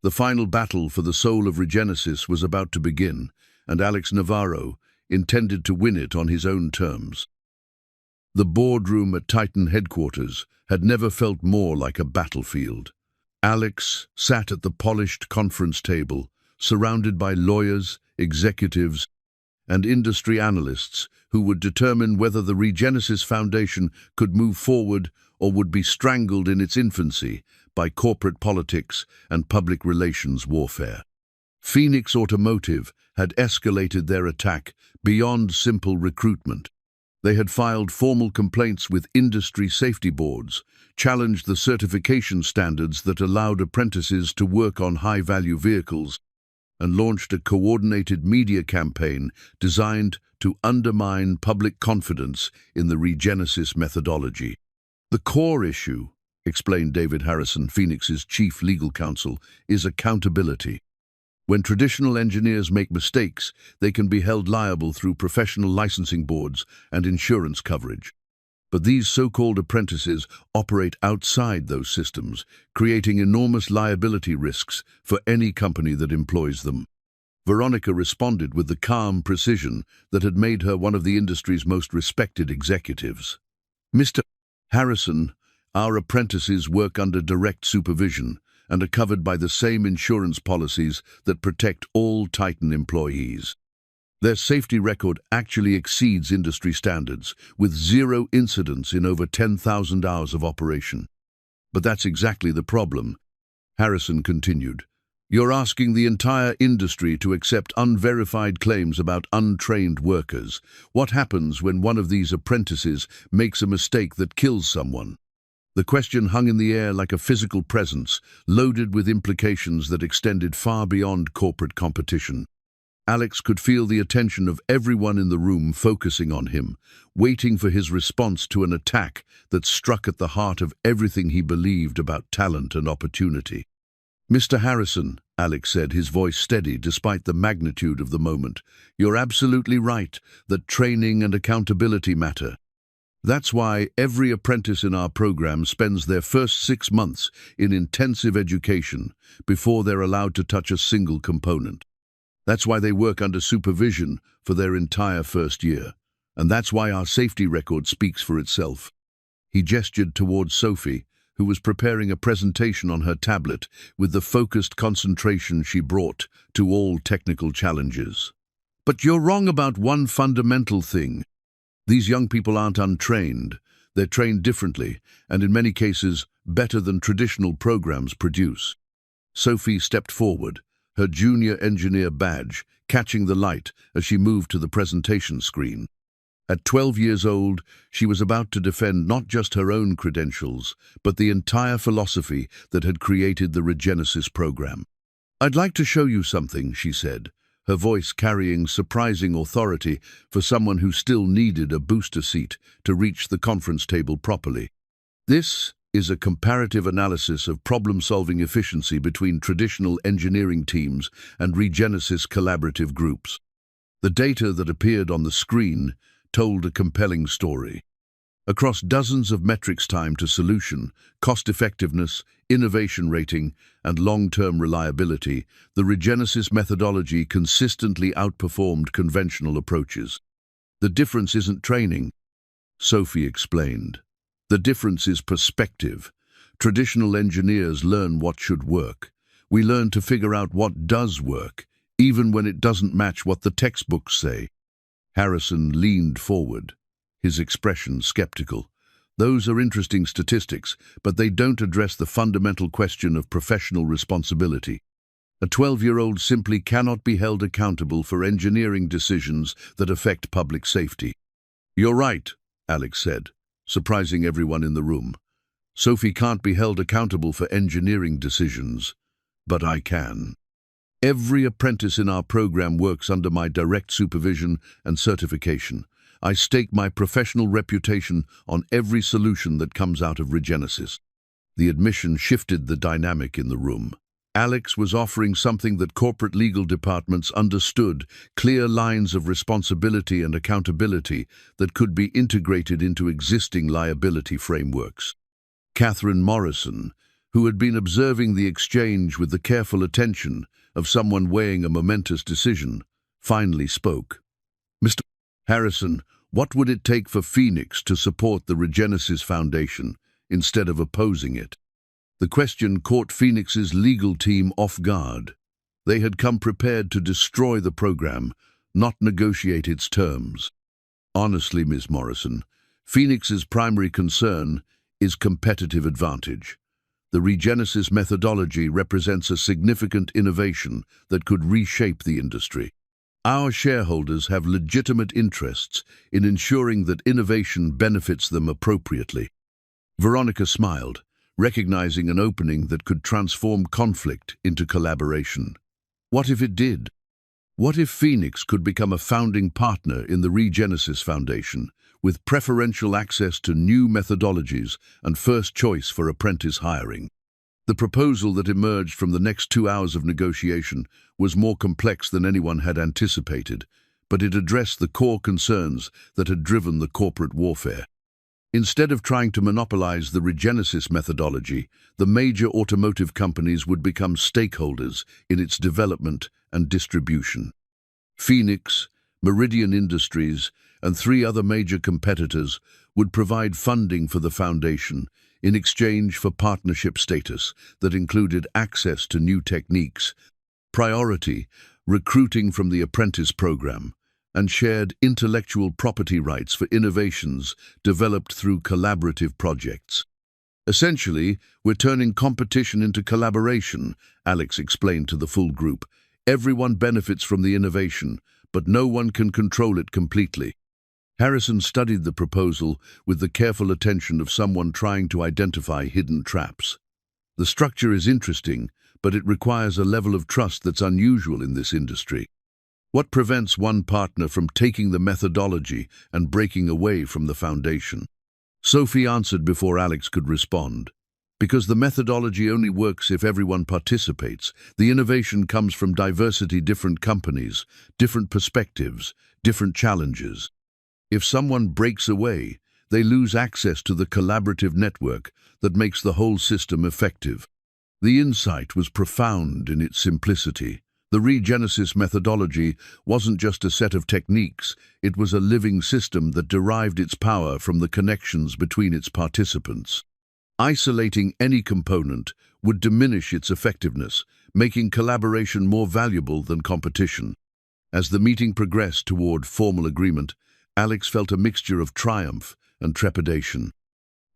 Speaker 1: The final battle for the soul of Regenesis was about to begin, and Alex Navarro intended to win it on his own terms. The boardroom at Titan headquarters had never felt more like a battlefield. Alex sat at the polished conference table, surrounded by lawyers, executives, and industry analysts who would determine whether the Regenesis Foundation could move forward or would be strangled in its infancy by corporate politics and public relations warfare. Phoenix Automotive had escalated their attack beyond simple recruitment. They had filed formal complaints with industry safety boards, challenged the certification standards that allowed apprentices to work on high-value vehicles, and launched a coordinated media campaign designed to undermine public confidence in the Regenesis methodology. "The core issue," explained David Harrison, Phoenix's chief legal counsel, "is accountability. When traditional engineers make mistakes, they can be held liable through professional licensing boards and insurance coverage. But these so-called apprentices operate outside those systems, creating enormous liability risks for any company that employs them." Veronica responded with the calm precision that had made her one of the industry's most respected executives. "Mr. Harrison, our apprentices work under direct supervision and are covered by the same insurance policies that protect all Titan employees. Their safety record actually exceeds industry standards, with 0 incidents in over 10,000 hours of operation." "But that's exactly the problem," Harrison continued. "You're asking the entire industry to accept unverified claims about untrained workers. What happens when one of these apprentices makes a mistake that kills someone?" The question hung in the air like a physical presence, loaded with implications that extended far beyond corporate competition. Alex could feel the attention of everyone in the room focusing on him, waiting for his response to an attack that struck at the heart of everything he believed about talent and opportunity. "Mr. Harrison," Alex said, his voice steady despite the magnitude of the moment, "you're absolutely right that training and accountability matter. That's why every apprentice in our program spends their first 6 months in intensive education before they're allowed to touch a single component. That's why they work under supervision for their entire first year. And that's why our safety record speaks for itself." He gestured towards Sophie, who was preparing a presentation on her tablet with the focused concentration she brought to all technical challenges. "But you're wrong about one fundamental thing. These young people aren't untrained. They're trained differently, and in many cases, better than traditional programs produce." Sophie stepped forward, her junior engineer badge catching the light as she moved to the presentation screen. At 12 years old, she was about to defend not just her own credentials, but the entire philosophy that had created the Regenesis program. "I'd like to show you something," she said, her voice carrying surprising authority for someone who still needed a booster seat to reach the conference table properly. "This is a comparative analysis of problem-solving efficiency between traditional engineering teams and Regenesis collaborative groups." The data that appeared on the screen told a compelling story. Across dozens of metrics, time to solution, cost-effectiveness, innovation rating, and long-term reliability, the Regenesis methodology consistently outperformed conventional approaches. "The difference isn't training," Sophie explained. "The difference is perspective. Traditional engineers learn what should work. We learn to figure out what does work, even when it doesn't match what the textbooks say." Harrison leaned forward, his expression skeptical. "Those are interesting statistics, but they don't address the fundamental question of professional responsibility. A 12-year-old simply cannot be held accountable for engineering decisions that affect public safety." "You're right," Alex said, surprising everyone in the room. "Sophie can't be held accountable for engineering decisions, but I can. Every apprentice in our program works under my direct supervision and certification. I stake my professional reputation on every solution that comes out of Regenesis." The admission shifted the dynamic in the room. Alex was offering something that corporate legal departments understood, clear lines of responsibility and accountability that could be integrated into existing liability frameworks. Catherine Morrison, who had been observing the exchange with the careful attention of someone weighing a momentous decision, finally spoke. "Mr. Harrison, what would it take for Phoenix to support the Regenesis Foundation instead of opposing it?" The question caught Phoenix's legal team off guard. They had come prepared to destroy the program, not negotiate its terms. "Honestly, Ms. Morrison, Phoenix's primary concern is competitive advantage. The Regenesis methodology represents a significant innovation that could reshape the industry. Our shareholders have legitimate interests in ensuring that innovation benefits them appropriately." Veronica smiled, recognizing an opening that could transform conflict into collaboration. What if it did? What if Phoenix could become a founding partner in the Regenesis Foundation, with preferential access to new methodologies and first choice for apprentice hiring? The proposal that emerged from the next 2 hours of negotiation was more complex than anyone had anticipated, but it addressed the core concerns that had driven the corporate warfare. Instead of trying to monopolize the Regenesis methodology, the major automotive companies would become stakeholders in its development and distribution. Phoenix, Meridian Industries, and 3 other major competitors would provide funding for the foundation in exchange for partnership status that included access to new techniques, priority, recruiting from the apprentice program, and shared intellectual property rights for innovations developed through collaborative projects. "Essentially, we're turning competition into collaboration," Alex explained to the full group. "Everyone benefits from the innovation, but no one can control it completely." Harrison studied the proposal with the careful attention of someone trying to identify hidden traps. "The structure is interesting, but it requires a level of trust that's unusual in this industry." What prevents one partner from taking the methodology and breaking away from the foundation? Sophie answered before Alex could respond. Because the methodology only works if everyone participates. The innovation comes from diversity, different companies, different perspectives, different challenges. If someone breaks away, they lose access to the collaborative network that makes the whole system effective. The insight was profound in its simplicity. The regenesis methodology wasn't just a set of techniques, it was a living system that derived its power from the connections between its participants. Isolating any component would diminish its effectiveness, making collaboration more valuable than competition. As the meeting progressed toward formal agreement, Alex felt a mixture of triumph and trepidation.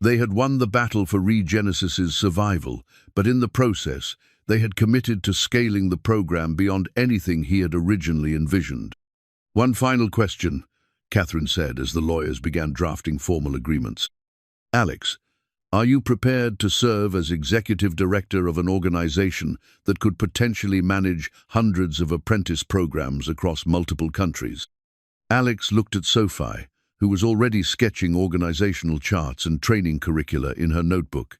Speaker 1: They had won the battle for regenesis's survival, but in the process, they had committed to scaling the program beyond anything he had originally envisioned. "One final question," Catherine said as the lawyers began drafting formal agreements. "Alex, are you prepared to serve as executive director of an organization that could potentially manage hundreds of apprentice programs across multiple countries?" Alex looked at Sophie, who was already sketching organizational charts and training curricula in her notebook.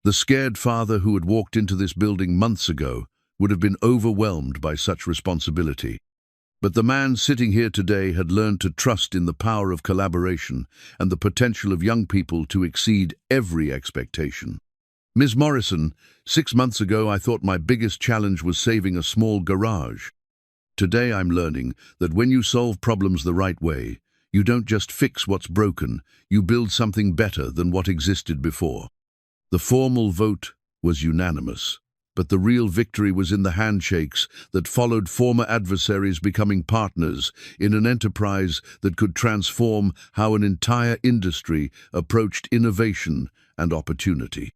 Speaker 1: The scared father who had walked into this building months ago would have been overwhelmed by such responsibility. But the man sitting here today had learned to trust in the power of collaboration and the potential of young people to exceed every expectation. "Ms. Morrison, 6 months ago I thought my biggest challenge was saving a small garage. Today I'm learning that when you solve problems the right way, you don't just fix what's broken, you build something better than what existed before." The formal vote was unanimous. But the real victory was in the handshakes that followed, former adversaries becoming partners in an enterprise that could transform how an entire industry approached innovation and opportunity.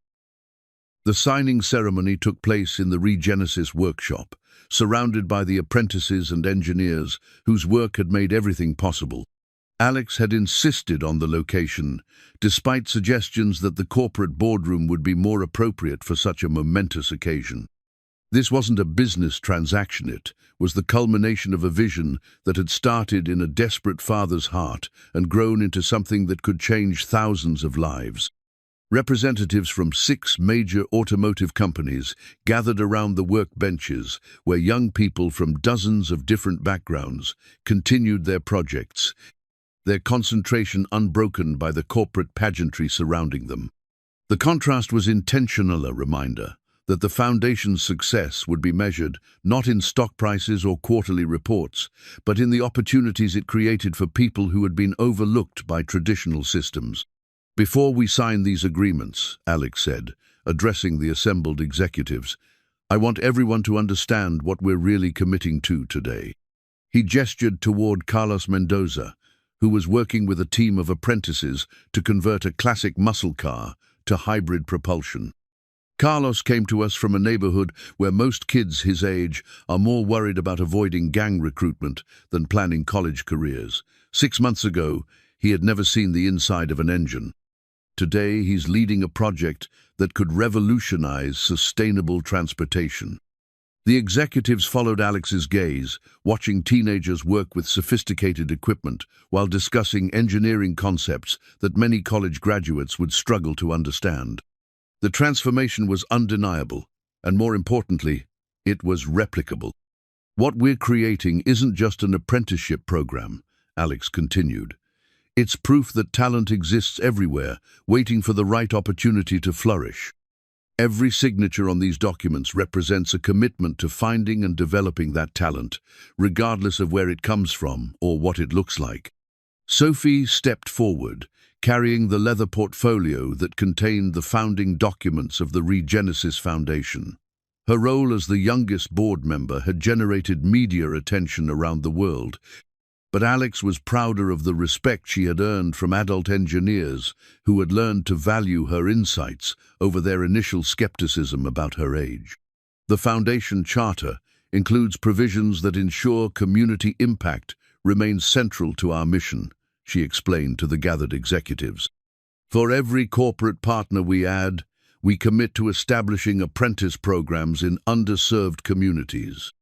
Speaker 1: The signing ceremony took place in the Regenesis workshop, surrounded by the apprentices and engineers whose work had made everything possible. Alex had insisted on the location, despite suggestions that the corporate boardroom would be more appropriate for such a momentous occasion. This wasn't a business transaction, it was the culmination of a vision that had started in a desperate father's heart and grown into something that could change thousands of lives. Representatives from 6 major automotive companies gathered around the workbenches where young people from dozens of different backgrounds continued their projects, their concentration unbroken by the corporate pageantry surrounding them. The contrast was intentional, a reminder that the foundation's success would be measured not in stock prices or quarterly reports, but in the opportunities it created for people who had been overlooked by traditional systems. "Before we sign these agreements," Alex said, addressing the assembled executives, "I want everyone to understand what we're really committing to today." He gestured toward Carlos Mendoza, who was working with a team of apprentices to convert a classic muscle car to hybrid propulsion. "Carlos came to us from a neighborhood where most kids his age are more worried about avoiding gang recruitment than planning college careers. 6 months ago, he had never seen the inside of an engine. Today, he's leading a project that could revolutionize sustainable transportation." The executives followed Alex's gaze, watching teenagers work with sophisticated equipment while discussing engineering concepts that many college graduates would struggle to understand. The transformation was undeniable, and more importantly, it was replicable. "What we're creating isn't just an apprenticeship program," Alex continued. "It's proof that talent exists everywhere, waiting for the right opportunity to flourish. Every signature on these documents represents a commitment to finding and developing that talent, regardless of where it comes from or what it looks like." Sophie stepped forward, carrying the leather portfolio that contained the founding documents of the Regenesis Foundation. Her role as the youngest board member had generated media attention around the world, but Alex was prouder of the respect she had earned from adult engineers who had learned to value her insights over their initial skepticism about her age. The Foundation Charter includes provisions that ensure community impact remains central to our mission, she explained to the gathered executives. "For every corporate partner we add, we commit to establishing apprentice programs in underserved communities.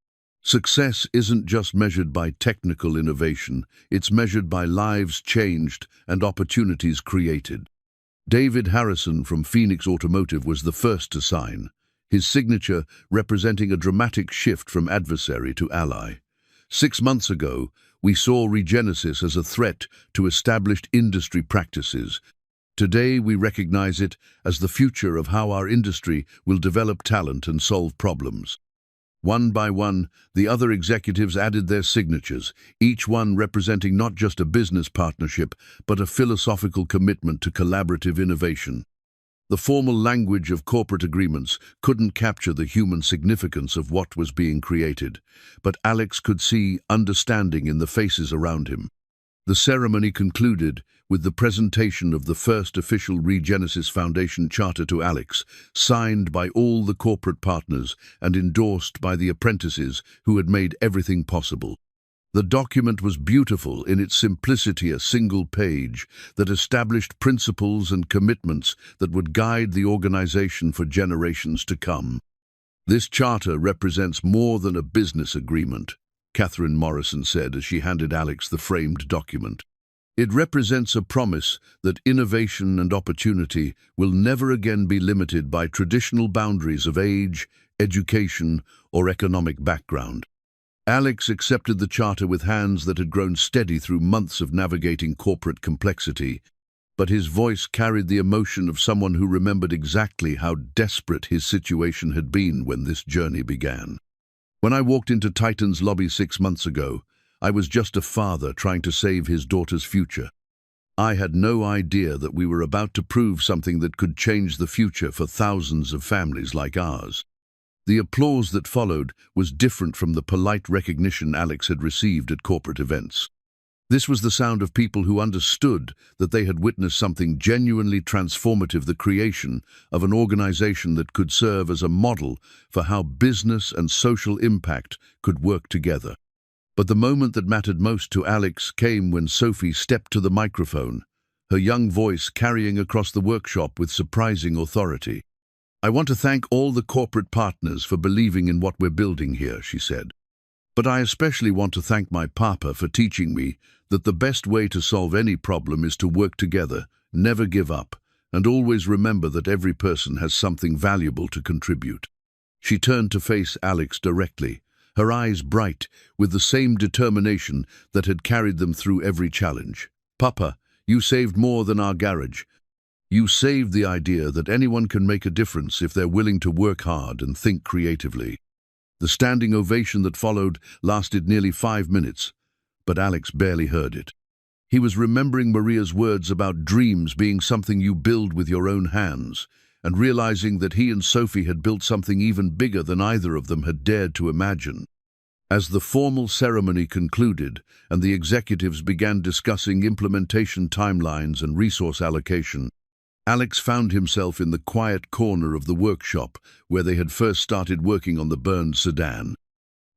Speaker 1: Success isn't just measured by technical innovation, it's measured by lives changed and opportunities created. David Harrison from Phoenix Automotive was the first to sign, his signature representing a dramatic shift from adversary to ally. 6 months ago, we saw Regenesis as a threat to established industry practices. Today, we recognize it as the future of how our industry will develop talent and solve problems. One by one, the other executives added their signatures, each one representing not just a business partnership, but a philosophical commitment to collaborative innovation. The formal language of corporate agreements couldn't capture the human significance of what was being created, but Alex could see understanding in the faces around him. The ceremony concluded with the presentation of the first official Regenesis Foundation charter to Alex, signed by all the corporate partners and endorsed by the apprentices who had made everything possible. The document was beautiful in its simplicity, a single page that established principles and commitments that would guide the organization for generations to come. This charter represents more than a business agreement, Catherine Morrison said as she handed Alex the framed document. It represents a promise that innovation and opportunity will never again be limited by traditional boundaries of age, education, or economic background. Alex accepted the charter with hands that had grown steady through months of navigating corporate complexity, but his voice carried the emotion of someone who remembered exactly how desperate his situation had been when this journey began. When I walked into Titan's lobby 6 months ago, I was just a father trying to save his daughter's future. I had no idea that we were about to prove something that could change the future for thousands of families like ours. The applause that followed was different from the polite recognition Alex had received at corporate events. This was the sound of people who understood that they had witnessed something genuinely transformative, the creation of an organization that could serve as a model for how business and social impact could work together. But the moment that mattered most to Alex came when Sophie stepped to the microphone, her young voice carrying across the workshop with surprising authority. "I want to thank all the corporate partners for believing in what we're building here," she said. "But I especially want to thank my papa for teaching me that the best way to solve any problem is to work together, never give up, and always remember that every person has something valuable to contribute." She turned to face Alex directly, her eyes bright with the same determination that had carried them through every challenge. "Papa, you saved more than our garage. You saved the idea that anyone can make a difference if they're willing to work hard and think creatively." The standing ovation that followed lasted nearly 5 minutes, but Alex barely heard it. He was remembering Maria's words about dreams being something you build with your own hands, and realizing that he and Sophie had built something even bigger than either of them had dared to imagine. As the formal ceremony concluded and the executives began discussing implementation timelines and resource allocation, Alex found himself in the quiet corner of the workshop where they had first started working on the burned sedan.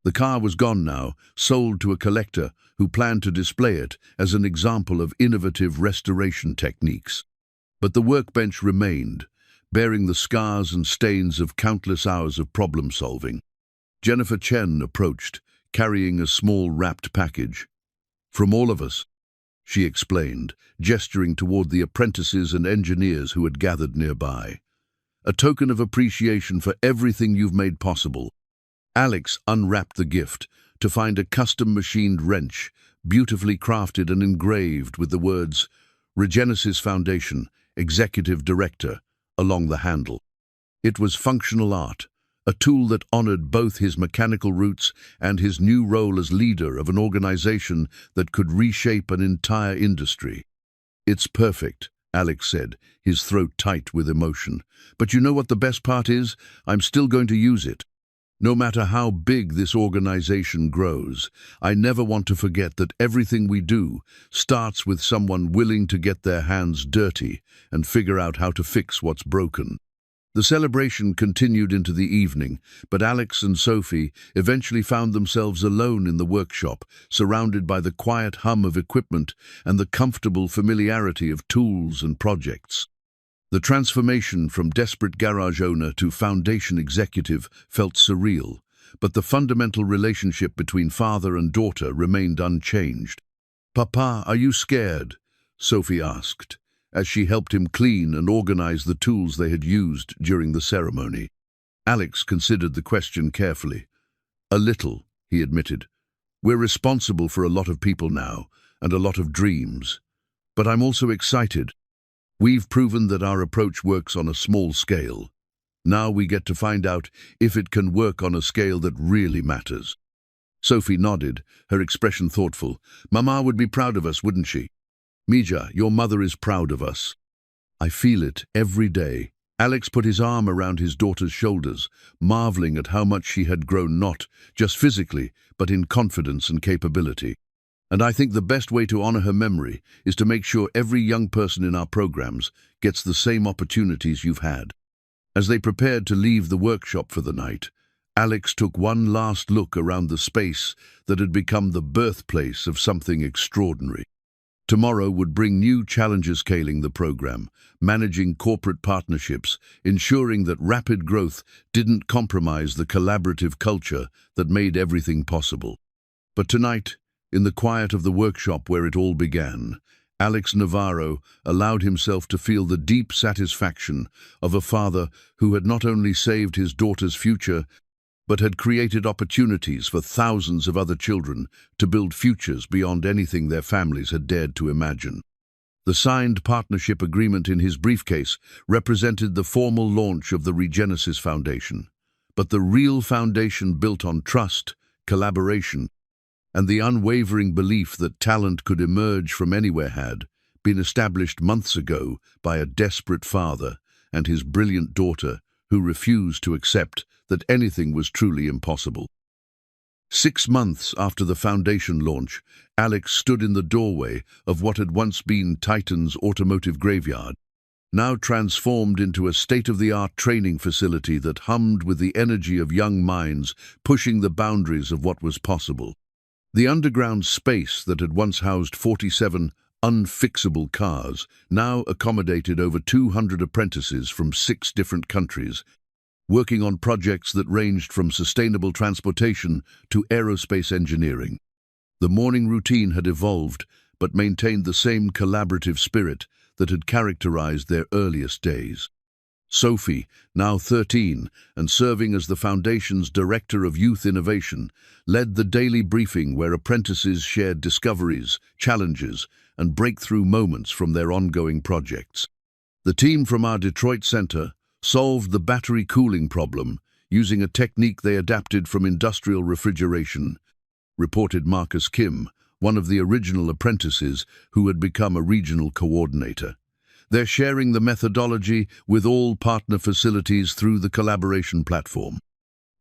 Speaker 1: The car was gone now, sold to a collector who planned to display it as an example of innovative restoration techniques. But the workbench remained, bearing the scars and stains of countless hours of problem-solving. Jennifer Chen approached, carrying a small wrapped package. "From all of us," she explained, gesturing toward the apprentices and engineers who had gathered nearby. "A token of appreciation for everything you've made possible." Alex unwrapped the gift to find a custom-machined wrench, beautifully crafted and engraved with the words Regenesis Foundation, Executive Director, along the handle. It was functional art, a tool that honored both his mechanical roots and his new role as leader of an organization that could reshape an entire industry. "It's perfect," Alex said, his throat tight with emotion. "But you know what the best part is? I'm still going to use it. No matter how big this organization grows, I never want to forget that everything we do starts with someone willing to get their hands dirty and figure out how to fix what's broken." The celebration continued into the evening, but Alex and Sophie eventually found themselves alone in the workshop, surrounded by the quiet hum of equipment and the comfortable familiarity of tools and projects. The transformation from desperate garage owner to foundation executive felt surreal, but the fundamental relationship between father and daughter remained unchanged. "Papa, are you scared?" Sophie asked, as she helped him clean and organize the tools they had used during the ceremony. Alex considered the question carefully. "A little," he admitted. "We're responsible for a lot of people now, and a lot of dreams. But I'm also excited. We've proven that our approach works on a small scale. Now we get to find out if it can work on a scale that really matters." Sophie nodded, her expression thoughtful. "Mama would be proud of us, wouldn't she?" "Mija, your mother is proud of us. I feel it every day." Alex put his arm around his daughter's shoulders, marveling at how much she had grown not just physically, but in confidence and capability. "And I think the best way to honor her memory is to make sure every young person in our programs gets the same opportunities you've had." As they prepared to leave the workshop for the night, Alex took one last look around the space that had become the birthplace of something extraordinary. Tomorrow would bring new challenges scaling the program, managing corporate partnerships, ensuring that rapid growth didn't compromise the collaborative culture that made everything possible. But tonight, in the quiet of the workshop where it all began, Alex Navarro allowed himself to feel the deep satisfaction of a father who had not only saved his daughter's future, but had created opportunities for thousands of other children to build futures beyond anything their families had dared to imagine. The signed partnership agreement in his briefcase represented the formal launch of the Regenesis Foundation, but the real foundation built on trust, collaboration, and the unwavering belief that talent could emerge from anywhere had been established months ago by a desperate father and his brilliant daughter who refused to accept that anything was truly impossible. 6 months after the foundation launch, Alex stood in the doorway of what had once been Titan's automotive graveyard, now transformed into a state-of-the-art training facility that hummed with the energy of young minds pushing the boundaries of what was possible. The underground space that had once housed 47 unfixable cars now accommodated over 200 apprentices from 6 different countries, working on projects that ranged from sustainable transportation to aerospace engineering. The morning routine had evolved, but maintained the same collaborative spirit that had characterized their earliest days. Sophie, now 13 and serving as the Foundation's Director of Youth Innovation, led the daily briefing where apprentices shared discoveries, challenges, and breakthrough moments from their ongoing projects. The team from our Detroit Center solved the battery cooling problem using a technique they adapted from industrial refrigeration, reported Marcus Kim, one of the original apprentices who had become a regional coordinator. They're sharing the methodology with all partner facilities through the collaboration platform.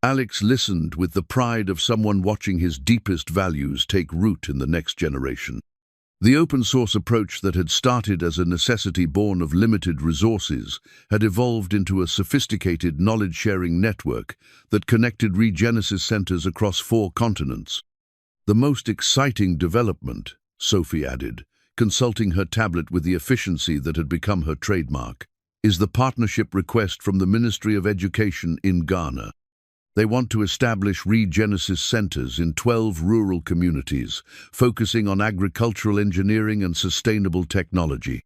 Speaker 1: Alex listened with the pride of someone watching his deepest values take root in the next generation. The open-source approach that had started as a necessity born of limited resources had evolved into a sophisticated knowledge-sharing network that connected Regenesis centers across 4 continents. "The most exciting development," Sophie added, consulting her tablet with the efficiency that had become her trademark, "is the partnership request from the Ministry of Education in Ghana. They want to establish Regenesis centers in 12 rural communities, focusing on agricultural engineering and sustainable technology."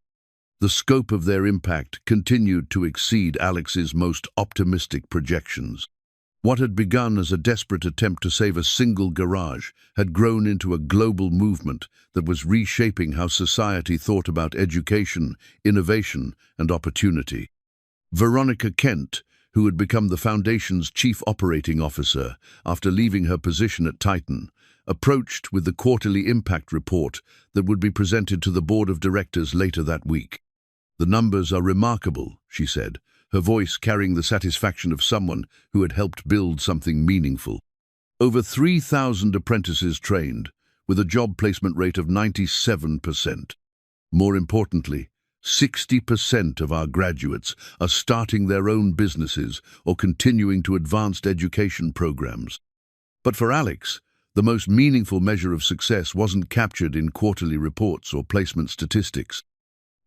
Speaker 1: The scope of their impact continued to exceed Alex's most optimistic projections. What had begun as a desperate attempt to save a single garage had grown into a global movement that was reshaping how society thought about education, innovation, and opportunity. Veronica Kent, who had become the Foundation's Chief Operating Officer after leaving her position at Titan, approached with the quarterly impact report that would be presented to the Board of Directors later that week. "The numbers are remarkable," she said, her voice carrying the satisfaction of someone who had helped build something meaningful. "Over 3,000 apprentices trained, with a job placement rate of 97%. More importantly, 60% of our graduates are starting their own businesses or continuing to advanced education programs." But for Alex, the most meaningful measure of success wasn't captured in quarterly reports or placement statistics.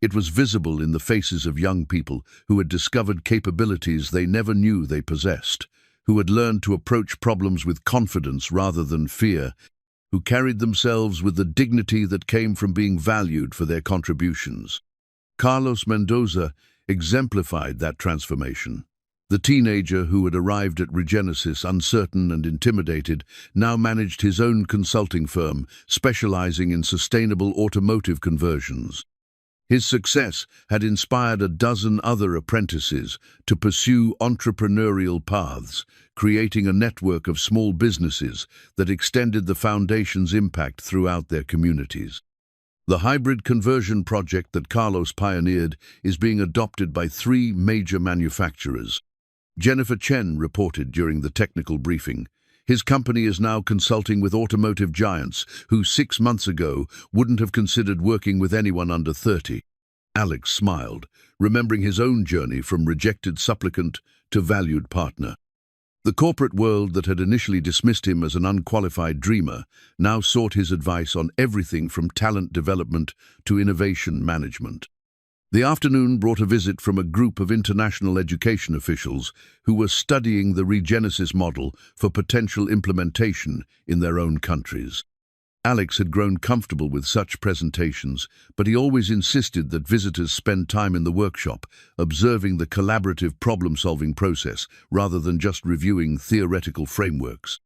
Speaker 1: It was visible in the faces of young people who had discovered capabilities they never knew they possessed, who had learned to approach problems with confidence rather than fear, who carried themselves with the dignity that came from being valued for their contributions. Carlos Mendoza exemplified that transformation. The teenager who had arrived at Regenesis uncertain and intimidated now managed his own consulting firm, specializing in sustainable automotive conversions. His success had inspired a dozen other apprentices to pursue entrepreneurial paths, creating a network of small businesses that extended the foundation's impact throughout their communities. The hybrid conversion project that Carlos pioneered is being adopted by 3 major manufacturers. Jennifer Chen reported during the technical briefing. His company is now consulting with automotive giants who 6 months ago wouldn't have considered working with anyone under 30. Alex smiled, remembering his own journey from rejected supplicant to valued partner. The corporate world that had initially dismissed him as an unqualified dreamer now sought his advice on everything from talent development to innovation management. The afternoon brought a visit from a group of international education officials who were studying the Regenesis model for potential implementation in their own countries. Alex had grown comfortable with such presentations, but he always insisted that visitors spend time in the workshop, observing the collaborative problem-solving process rather than just reviewing theoretical frameworks.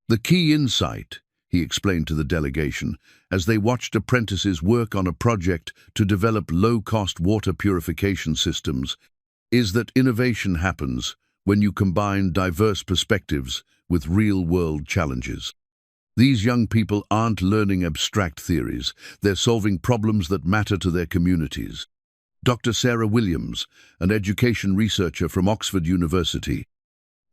Speaker 1: The key insight, he explained to the delegation, as they watched apprentices work on a project to develop low-cost water purification systems, is that innovation happens when you combine diverse perspectives with real-world challenges. These young people aren't learning abstract theories, they're solving problems that matter to their communities. Dr. Sarah Williams, an education researcher from Oxford University,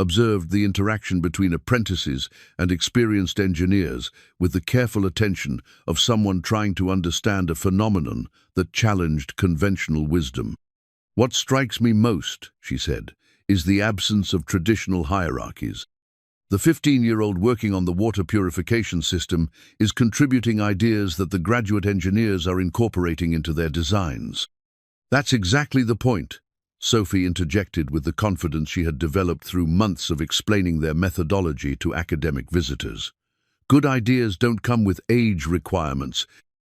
Speaker 1: observed the interaction between apprentices and experienced engineers with the careful attention of someone trying to understand a phenomenon that challenged conventional wisdom. "What strikes me most," she said, "is the absence of traditional hierarchies. The 15-year-old working on the water purification system is contributing ideas that the graduate engineers are incorporating into their designs." "That's exactly the point," Sophie interjected with the confidence she had developed through months of explaining their methodology to academic visitors. "Good ideas don't come with age requirements.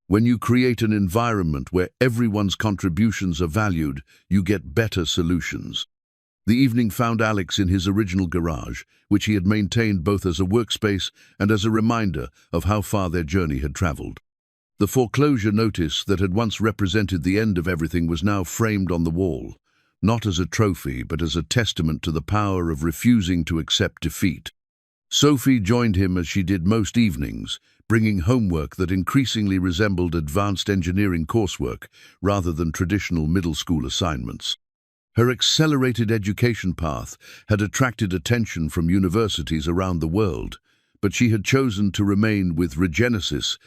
Speaker 1: When you create an environment where everyone's contributions are valued, you get better solutions." The evening found Alex in his original garage, which he had maintained both as a workspace and as a reminder of how far their journey had traveled. The foreclosure notice that had once represented the end of everything was now framed on the wall, not as a trophy but as a testament to the power of refusing to accept defeat. Sophie joined him as she did most evenings, bringing homework that increasingly resembled advanced engineering coursework rather than traditional middle school assignments. Her accelerated education path had attracted attention from universities around the world, but she had chosen to remain with Regenesis,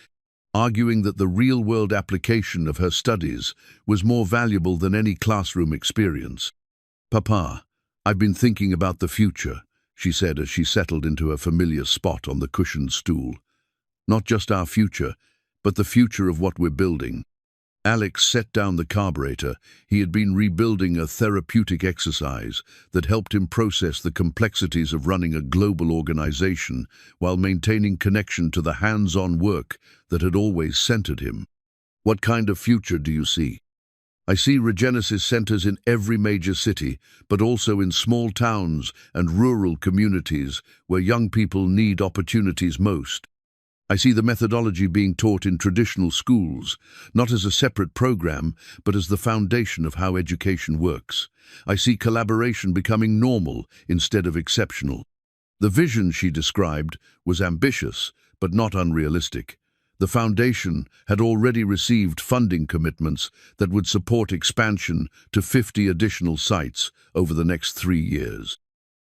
Speaker 1: arguing that the real-world application of her studies was more valuable than any classroom experience. "Papa, I've been thinking about the future," she said as she settled into a familiar spot on the cushioned stool. "Not just our future, but the future of what we're building." Alex set down the carburetor. He had been rebuilding a therapeutic exercise that helped him process the complexities of running a global organization while maintaining connection to the hands-on work that had always centered him. "What kind of future do you see?" "I see Regenesis centers in every major city, but also in small towns and rural communities where young people need opportunities most. I see the methodology being taught in traditional schools, not as a separate program, but as the foundation of how education works. I see collaboration becoming normal instead of exceptional." The vision she described was ambitious, but not unrealistic. The foundation had already received funding commitments that would support expansion to 50 additional sites over the next 3 years.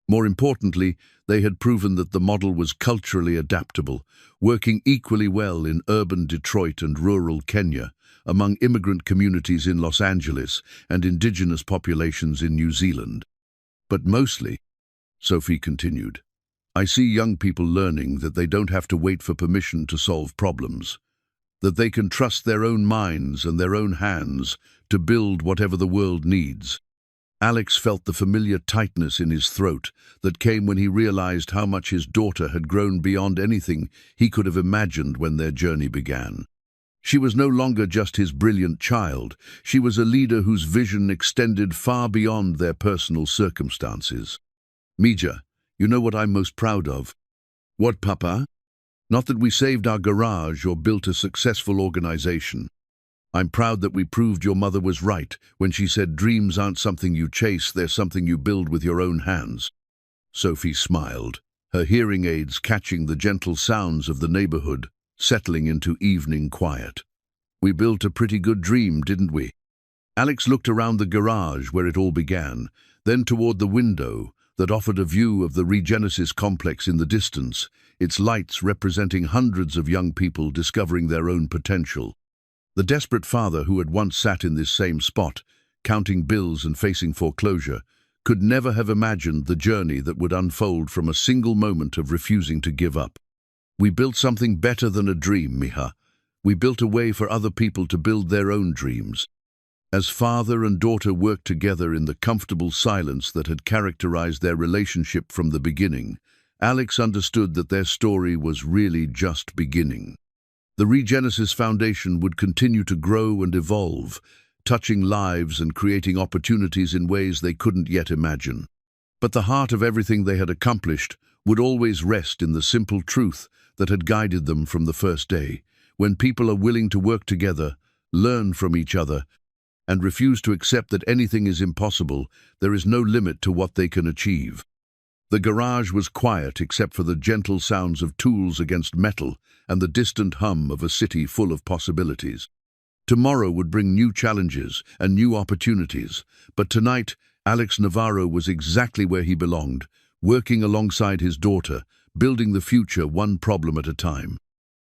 Speaker 1: More importantly, they had proven that the model was culturally adaptable, working equally well in urban Detroit and rural Kenya, among immigrant communities in Los Angeles and indigenous populations in New Zealand. "But mostly," Sophie continued, "I see young people learning that they don't have to wait for permission to solve problems, that they can trust their own minds and their own hands to build whatever the world needs." Alex felt the familiar tightness in his throat that came when he realized how much his daughter had grown beyond anything he could have imagined when their journey began. She was no longer just his brilliant child. She was a leader whose vision extended far beyond their personal circumstances. "Mija, you know what I'm most proud of?" "What, Papa?" "Not that we saved our garage or built a successful organization. I'm proud that we proved your mother was right when she said dreams aren't something you chase, they're something you build with your own hands." Sophie smiled, her hearing aids catching the gentle sounds of the neighborhood, settling into evening quiet. "We built a pretty good dream, didn't we?" Alex looked around the garage where it all began, then toward the window that offered a view of the Regenesis complex in the distance, its lights representing hundreds of young people discovering their own potential. The desperate father who had once sat in this same spot, counting bills and facing foreclosure, could never have imagined the journey that would unfold from a single moment of refusing to give up. "We built something better than a dream, Mija. We built a way for other people to build their own dreams." As father and daughter worked together in the comfortable silence that had characterized their relationship from the beginning, Alex understood that their story was really just beginning. The Regenesis Foundation would continue to grow and evolve, touching lives and creating opportunities in ways they couldn't yet imagine. But the heart of everything they had accomplished would always rest in the simple truth that had guided them from the first day. When people are willing to work together, learn from each other, and refuse to accept that anything is impossible, there is no limit to what they can achieve. The garage was quiet except for the gentle sounds of tools against metal and the distant hum of a city full of possibilities. Tomorrow would bring new challenges and new opportunities, but tonight, Alex Navarro was exactly where he belonged, working alongside his daughter, building the future one problem at a time.